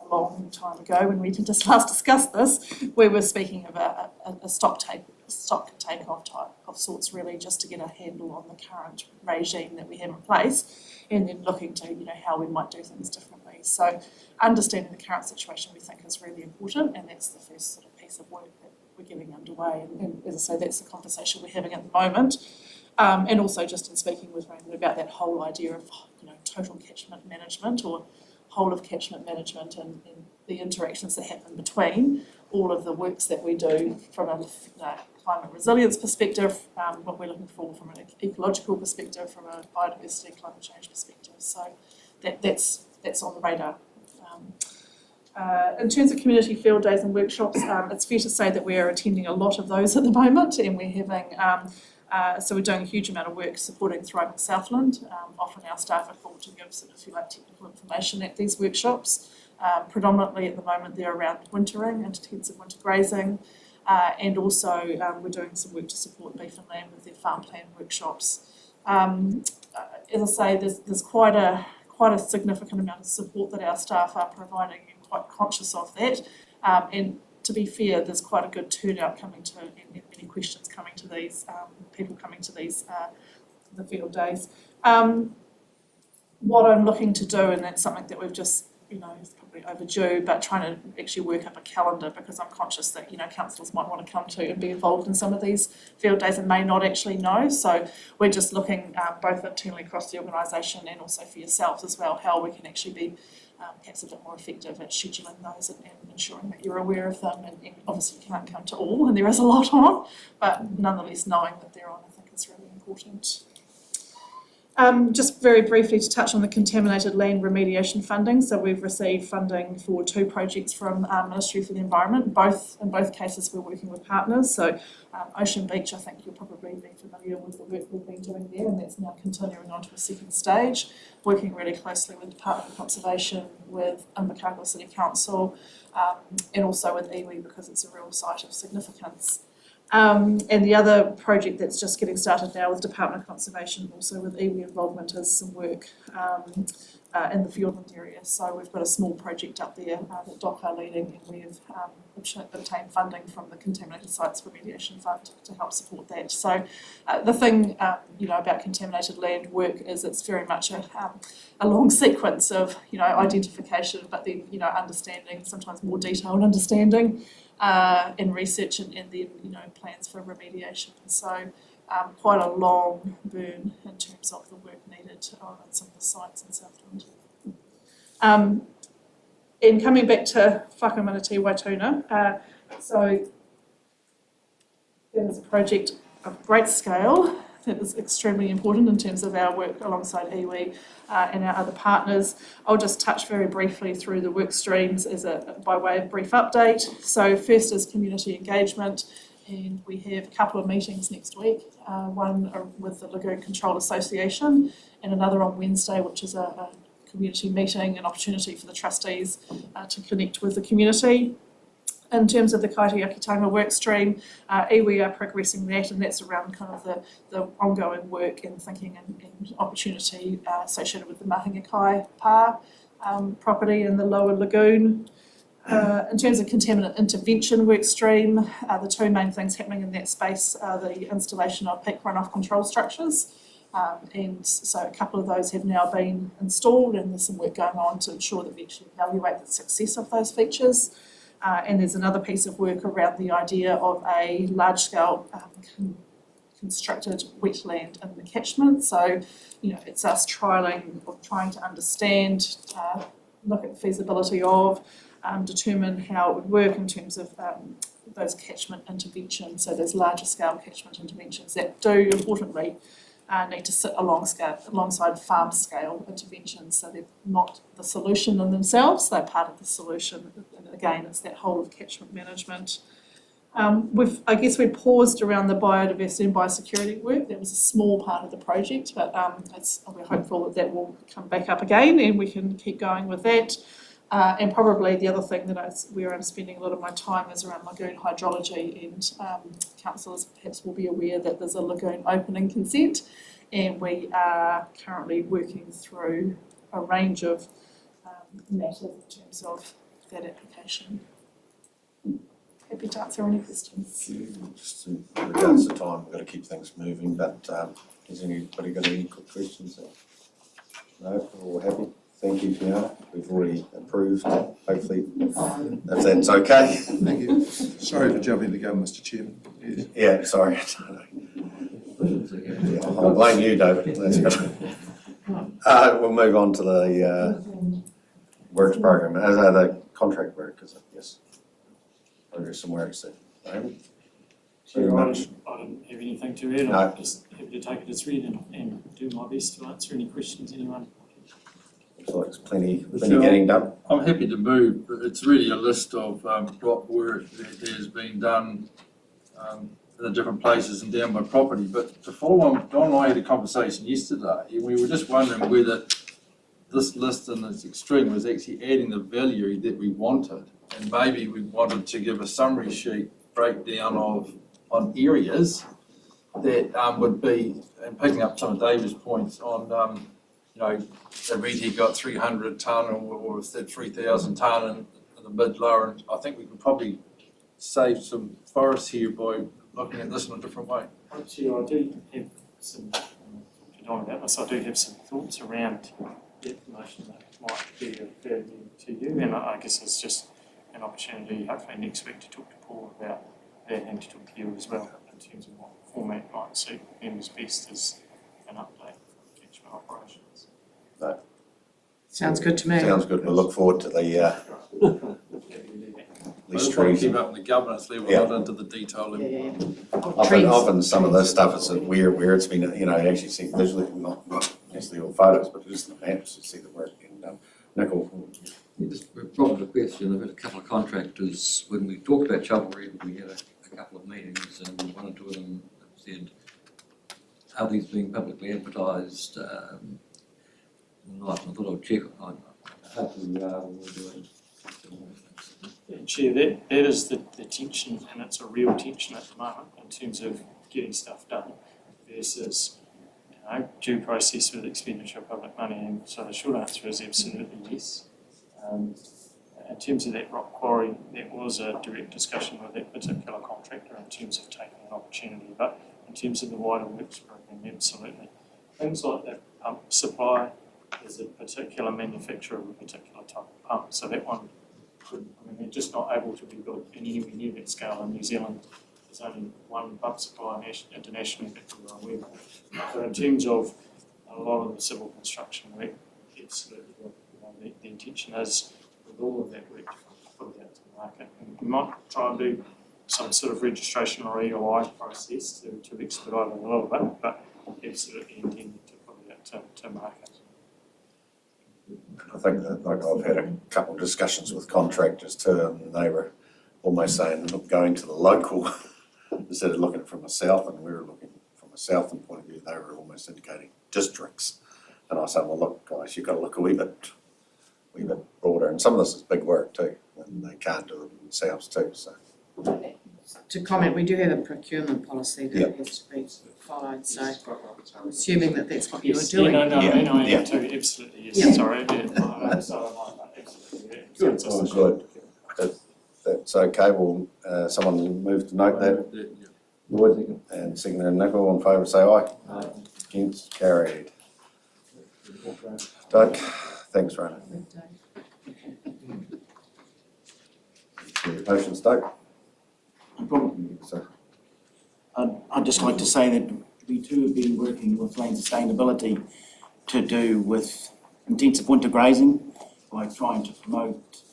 long time ago when we just last discussed this, we were speaking of a stock take-off type of sorts, really just to get a handle on the current regime that we have in place, and then looking to how we might do things differently. So understanding the current situation we think is really important, and that's the first sort of piece of work that we're getting underway. And as I say, that's the conversation we're having at the moment. And also just in speaking with Raymond about that whole idea of total catchment management or whole of catchment management and the interactions that happen between all of the works that we do from a climate resilience perspective, what we're looking for from an ecological perspective, from a biodiversity climate change perspective. So that's that's on the radar. In terms of community field days and workshops, it's fair to say that we are attending a lot of those at the moment, and we're having, so we're doing a huge amount of work supporting Thriving Southland. Often our staff are called to give sort of, if you like, technical information at these workshops. Predominantly at the moment they're around wintering, intensive winter grazing, and also we're doing some work to support beef and lamb with their farm plan workshops. As I say, there's quite a significant amount of support that our staff are providing, and quite conscious of that. And to be fair, there's quite a good turnout coming to, and many questions coming to these, people coming to these, the field days. What I'm looking to do, and that's something that we've just, it's probably overdue, but trying to actually work up a calendar, because I'm conscious that, councillors might want to come to and be involved in some of these field days and may not actually know. So we're just looking both internally across the organisation and also for yourselves as well, how we can actually be perhaps a bit more effective at scheduling those and ensuring that you're aware of them. And obviously you can't come to all, and there is a lot on, but nonetheless knowing that they're on, I think is really important. Just very briefly to touch on the contaminated land remediation funding. So we've received funding for 2 projects from Ministry for the Environment. In both cases we're working with partners. So Ocean Beach, I think you'll probably be familiar with the work we've been doing there, and that's now continuing on to a second stage, working really closely with the Department of Conservation, with Invercargill City Council, and also with iwi, because it's a real site of significance. And the other project that's just getting started now with Department of Conservation, also with iwi involvement, is some work in the Fiordland area. So we've got a small project up there that DOC are leading, and we've obtained funding from the Contaminated Sites Remediation Fund to help support that. So the thing about contaminated land work is it's very much a long sequence of identification, but then understanding, sometimes more detailed understanding, and research, and then plans for remediation. So quite a long burn in terms of the work needed on some of the sites in Southland. And coming back to Whakamanati Waituna, so that is a project of great scale that is extremely important in terms of our work alongside iwi and our other partners. I'll just touch very briefly through the work streams by way of brief update. So first is community engagement, and we have a couple of meetings next week, one with the Lagoon Control Association and another on Wednesday, which is a community meeting, an opportunity for the trustees to connect with the community. In terms of the Kaitiakitanga work stream, iwi are progressing that, and that's around kind of the ongoing work and thinking and opportunity associated with the Mahinga Kai Pa property in the lower lagoon. In terms of contaminant intervention work stream, the 2 main things happening in that space are the installation of peak runoff control structures. And so a couple of those have now been installed, and there's some work going on to ensure that we actually evaluate the success of those features. And there's another piece of work around the idea of a large-scale constructed wetland in the catchment. So, it's us trialling or trying to understand, look at the feasibility of, determine how it would work in terms of those catchment interventions. So there's larger scale catchment interventions that do, importantly, need to sit alongside farm scale interventions. So they're not the solution in themselves, they're part of the solution. And again, it's that whole of catchment management. We paused around the biodiversity and biosecurity work. That was a small part of the project, but we're hopeful that will come back up again and we can keep going with that. And probably the other thing where I'm spending a lot of my time is around lagoon hydrology, and councillors perhaps will be aware that there's a lagoon opening consent, and we are currently working through a range of matters in terms of that application. Happy to answer any questions. Just in regards to time, we've got to keep things moving, but has anybody got any quick questions? No, we're all happy. Thank you, Fiona. We've already approved, hopefully, if that's okay. Thank you. Sorry for jumping the gun, Mr. Chairman. Yeah, sorry. Yeah, I'll blame you, David. That's good. We'll move on to the works program. As the contract work, is it? Yes. Or there's some work there. David? So I don't have anything to add. No. I'm just happy to take it as read and do my best to answer any questions anyone Looks like there's plenty Michelle? getting done. I'm happy to move, but it's really a list of drop work that has been done in the different places and down by property. But to follow on, John and I had a conversation yesterday, and we were just wondering whether this list in its extreme was actually adding the value that we wanted. And maybe we wanted to give a summary sheet breakdown on areas that would be, and picking up some of David's points on, you know, the Reti got 300 tonne or said 3,000 tonne in the mid lower, and I think we could probably save some forests here by looking at this in a different way. Actually, I do have some, if you don't about this, I do have some thoughts around the information that might be of value to you, and I guess it's just an opportunity, hopefully next week, to talk to Paul about that and to talk to you as well in terms of what format might suit members best as an update of catchment operations. Sounds good to me. Sounds good. We'll look forward to the I these just want to trees. keep up the governance level, Yeah. not into the detail. Often some of this stuff is where it's been, you know, you actually see visually, not necessarily all photos, but just the maps, you see the work being done. Nickel, Just a problem with the question, I've had a couple of contractors, when we talked about shovelry, we had a couple of meetings and one or two of them said, are these being publicly advertised? Or not, and I thought I'd check, hopefully we are, we'll do it. Chair, that is the tension, and it's a real tension at the moment in terms of getting stuff done versus, you know, due process with expenditure of public money. And so the short answer is absolutely yes. In terms of that rock quarry, that was a direct discussion with that particular contractor in terms of taking an opportunity, but in terms of the wider works program, absolutely. Things like that pump supply is a particular manufacturer of a particular type of pump, so that one they're just not able to be built in anywhere near that scale in New Zealand. There's only one pump supply internationally that we're aware of. But in terms of a lot of the civil construction work, absolutely, the intention is with all of that work to put it out to the market. And we might try and do some sort of registration or EOI process to expedite it a little bit, but absolutely intended to put it out to market. I think that, like, I've had a couple of discussions with contractors too, and they were almost saying, look, going to the local instead of looking from a south, and we were looking from a southern point of view, they were almost indicating districts. And I said, well, look, guys, you've got to look a wee bit broader, and some of this is big work too, and they can't do it themselves too, so. To comment, we do have a procurement policy that has to be followed, so I'm assuming that that's what you were doing. Yeah, no, Yeah, and I yeah. am too, absolutely, yes, Yeah. sorry, yeah, so I absolutely, yeah. Good, Sounds good. That's okay, well, someone will move to note that, Lloyd, and second Nickel, all in favour, say aye. Against, carried. Doug, thanks, Ronan. Motion's Doug. No problem. So, I'd just like to say that we too have been working with land sustainability to do with intensive winter grazing by trying to promote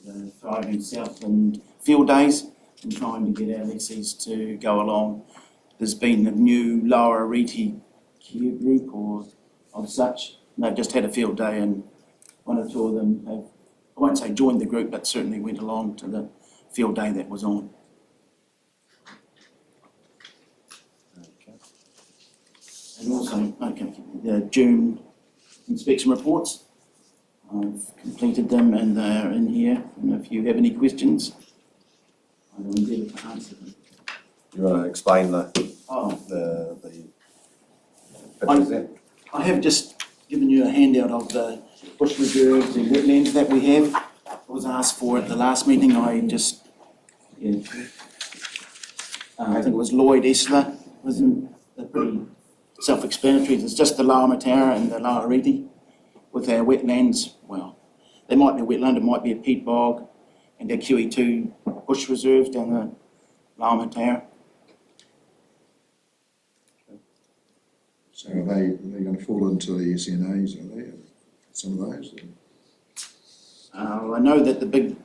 the Thriving Southland field days and trying to get our lessees to go along. There's been a new Lower Reti care group or of such, and they've just had a field day, and one or two of them have, I won't say joined the group, but certainly went along to the field day that was on. okay. And also, the June inspection reports, I've completed them and they're in here, and if you have any questions, I will endeavour to answer them. You want to explain the pictures there? I have just given you a handout of the bush reserves and wetlands that we have. I was asked for at the last meeting, I just, I think it was Lloyd Esler, wasn't pretty self-explanatory. It's just the Lower Matara and the Lower Reti with our wetlands. Well, they might be a wetland, it might be a peat bog, and our QE2 bush reserves down the Lower Matara. So are they going to fall into the SNAs, are they, some of those? I know that the big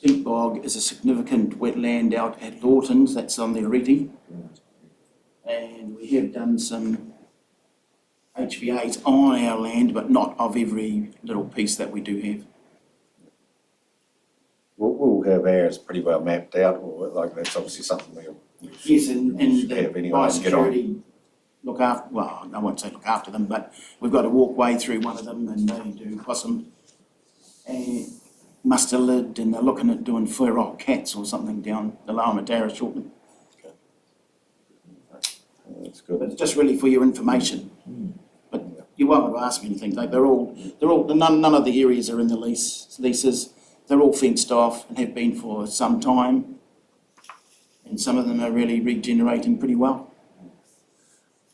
peat bog is a significant wetland out at Lawton's, that's on the Reti. And we have done some HVAs on our land, but not of every little piece that we do have. We'll have ours pretty well mapped out, or like that's obviously something we'll Yes, and should have the anyway and get on. biosecurity look after, well, I won't say look after them, but we've got a walkway through one of them and they do possum and mustelid, and they're looking at doing feral cats or something down the Lama Matara shortly. That's good. But it's just really for your information. But you're welcome to ask me anything, like they're all, none of the areas are in the leases. They're all fenced off and have been for some time. And some of them are really regenerating pretty well.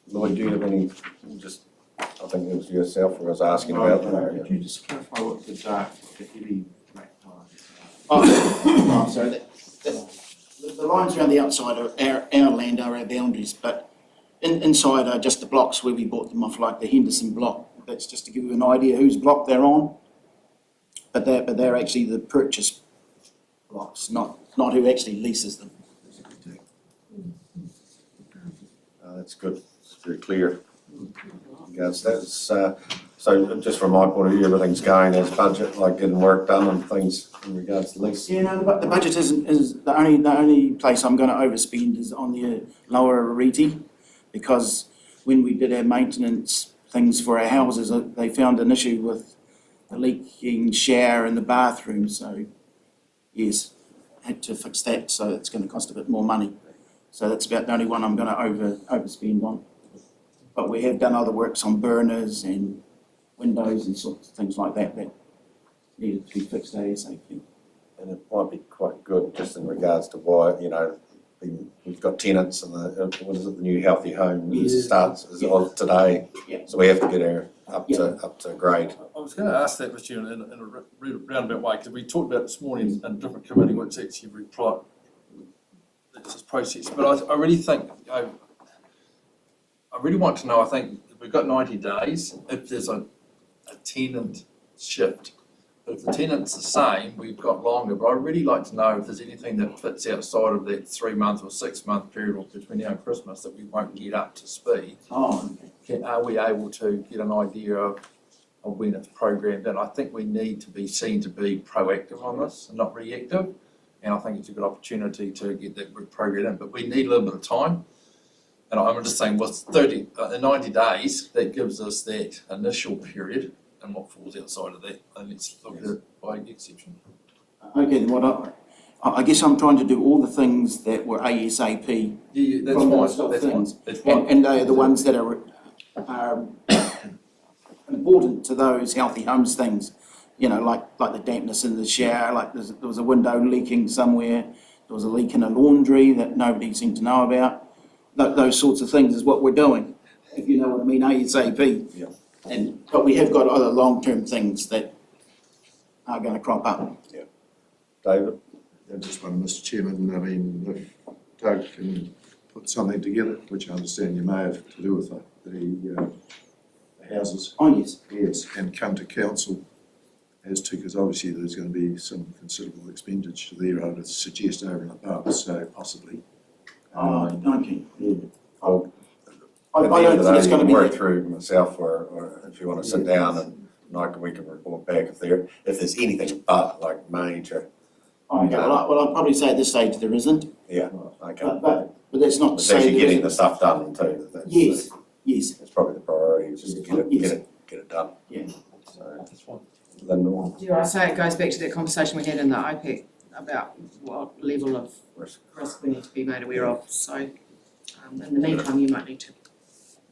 Lloyd, do you have any, I think it was yourself who was asking about that. Could you just clarify what the dark, the heavy black lines Oh, sorry, the lines around the outside are our land, are our boundaries, but inside are just the blocks where we bought them off, like the Henderson block. That's just to give you an idea whose block they're on. But they're actually the purchase blocks, not who actually leases them. That's good, it's very clear. Yes, that's, so just from my point of view, everything's going as budget, like getting work done and things in regards to lease. Yeah, no, the budget is the only place I'm going to overspend is on the lower Arete, because when we did our maintenance things for our houses, they found an issue with the leaking shower in the bathroom, so yes, had to fix that, so it's going to cost a bit more money. So that's about the only one I'm going to overspend on. But we have done other works on burners and windows and sorts of things like that needed to be fixed ASAP. And it might be quite good just in regards to why, we've got tenants and what is it, the new healthy home starts as of today. Yeah. So we have to get her up to grade. I was going to ask that, Mr. Chairman, in a roundabout way, because we talked about this morning in a different committee which actually replied this process. But I really think, I really want to know, I think we've got 90 days if there's a tenant shift. But if the tenant's the same, we've got longer. But I'd really like to know if there's anything that fits outside of that 3-month or 6-month period or between now and Christmas that we won't get up to speed. Oh, Are we able to get an idea of when it's programmed in? I think we need to be seen to be proactive on this and not reactive. And I think it's a good opportunity to get that programmed in. But we need a little bit of time. And I'm just saying, well, 90 days, that gives us that initial period, and what falls outside of that, and let's look at it by exception. okay, then I guess I'm trying to do all the things that were ASAP. Yeah, that's From fine, those sort of that's things. fine, that's fine. And they are the ones that are important to those healthy homes things. Like the dampness in the shower, like there was a window leaking somewhere, there was a leak in a laundry that nobody seemed to know about. Those sorts of things is what we're doing, if you know what I mean, ASAP. Yeah. But we have got other long-term things that are going to crop up. David? Yeah, just one, Mr. Chairman, I mean, if Doug can put something together, which I understand you may have to do with the houses. Oh, yes. Yes, and come to council as to, because obviously there's going to be some considerable expenditure there, I would suggest over and above, so possibly. Okay. Yeah. Well, I at the end don't of the think it's day, going to you be can work that. through myself or if you want to sit down and we can report back if there's anything but like major. Okay, well, I'd probably say at this stage there isn't, Yeah, okay. but that's not to It's say actually there getting isn't. the stuff done too. Yes, yes, That's probably the priority, is just to get it done. yeah. So, That's fine. then Do I say it goes back to that conversation we had in the OPEC about what level of risk we need to be made aware of, so in the meantime you might need to.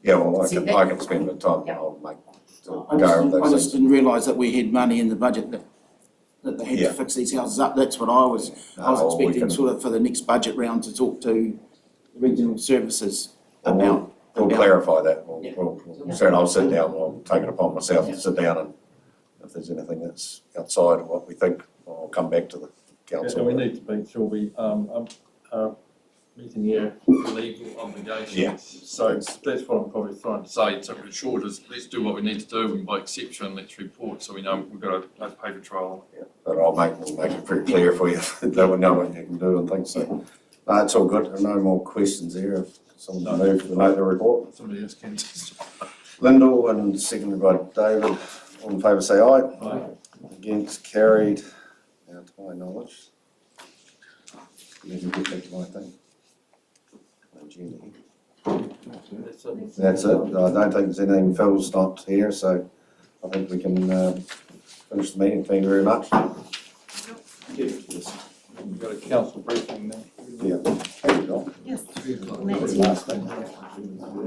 yeah, well, I See can that? spend a bit of time, Yeah. I'll make, to I go with just those things. didn't realise that we had money in the budget that they had Yeah. to fix these houses up. That's what I was No, we expecting can- sort of for the next budget round to talk to the regional services Well, about. We'll clarify that, Yeah. certainly I'll sit down, I'll take it upon myself to sit down and if there's anything that's outside of what we think, I'll come back to the council. And we need to make sure we meeting your legal obligations. Yeah. So that's what I'm probably trying to say, to be short, is let's do what we need to do, and by exception, let's report, so we know we've got a paper trail. Yeah, but we'll make it very clear for you, that we know what you can do and things, so. No, it's all good, there are no more questions there, if someone moved to the note of the report. Somebody else can just. Lyndall and seconded by David. All in favour say aye. Aye. Against, carried, now to my knowledge. Let me get back to my thing. Agenda here. That's it. That's it, I don't think there's anything, Phil's not here, so I think we can finish the meeting, thank you very much. We've got a council briefing now. Yeah, thank you, Doc. Yes. Three o'clock. And that's Last thing.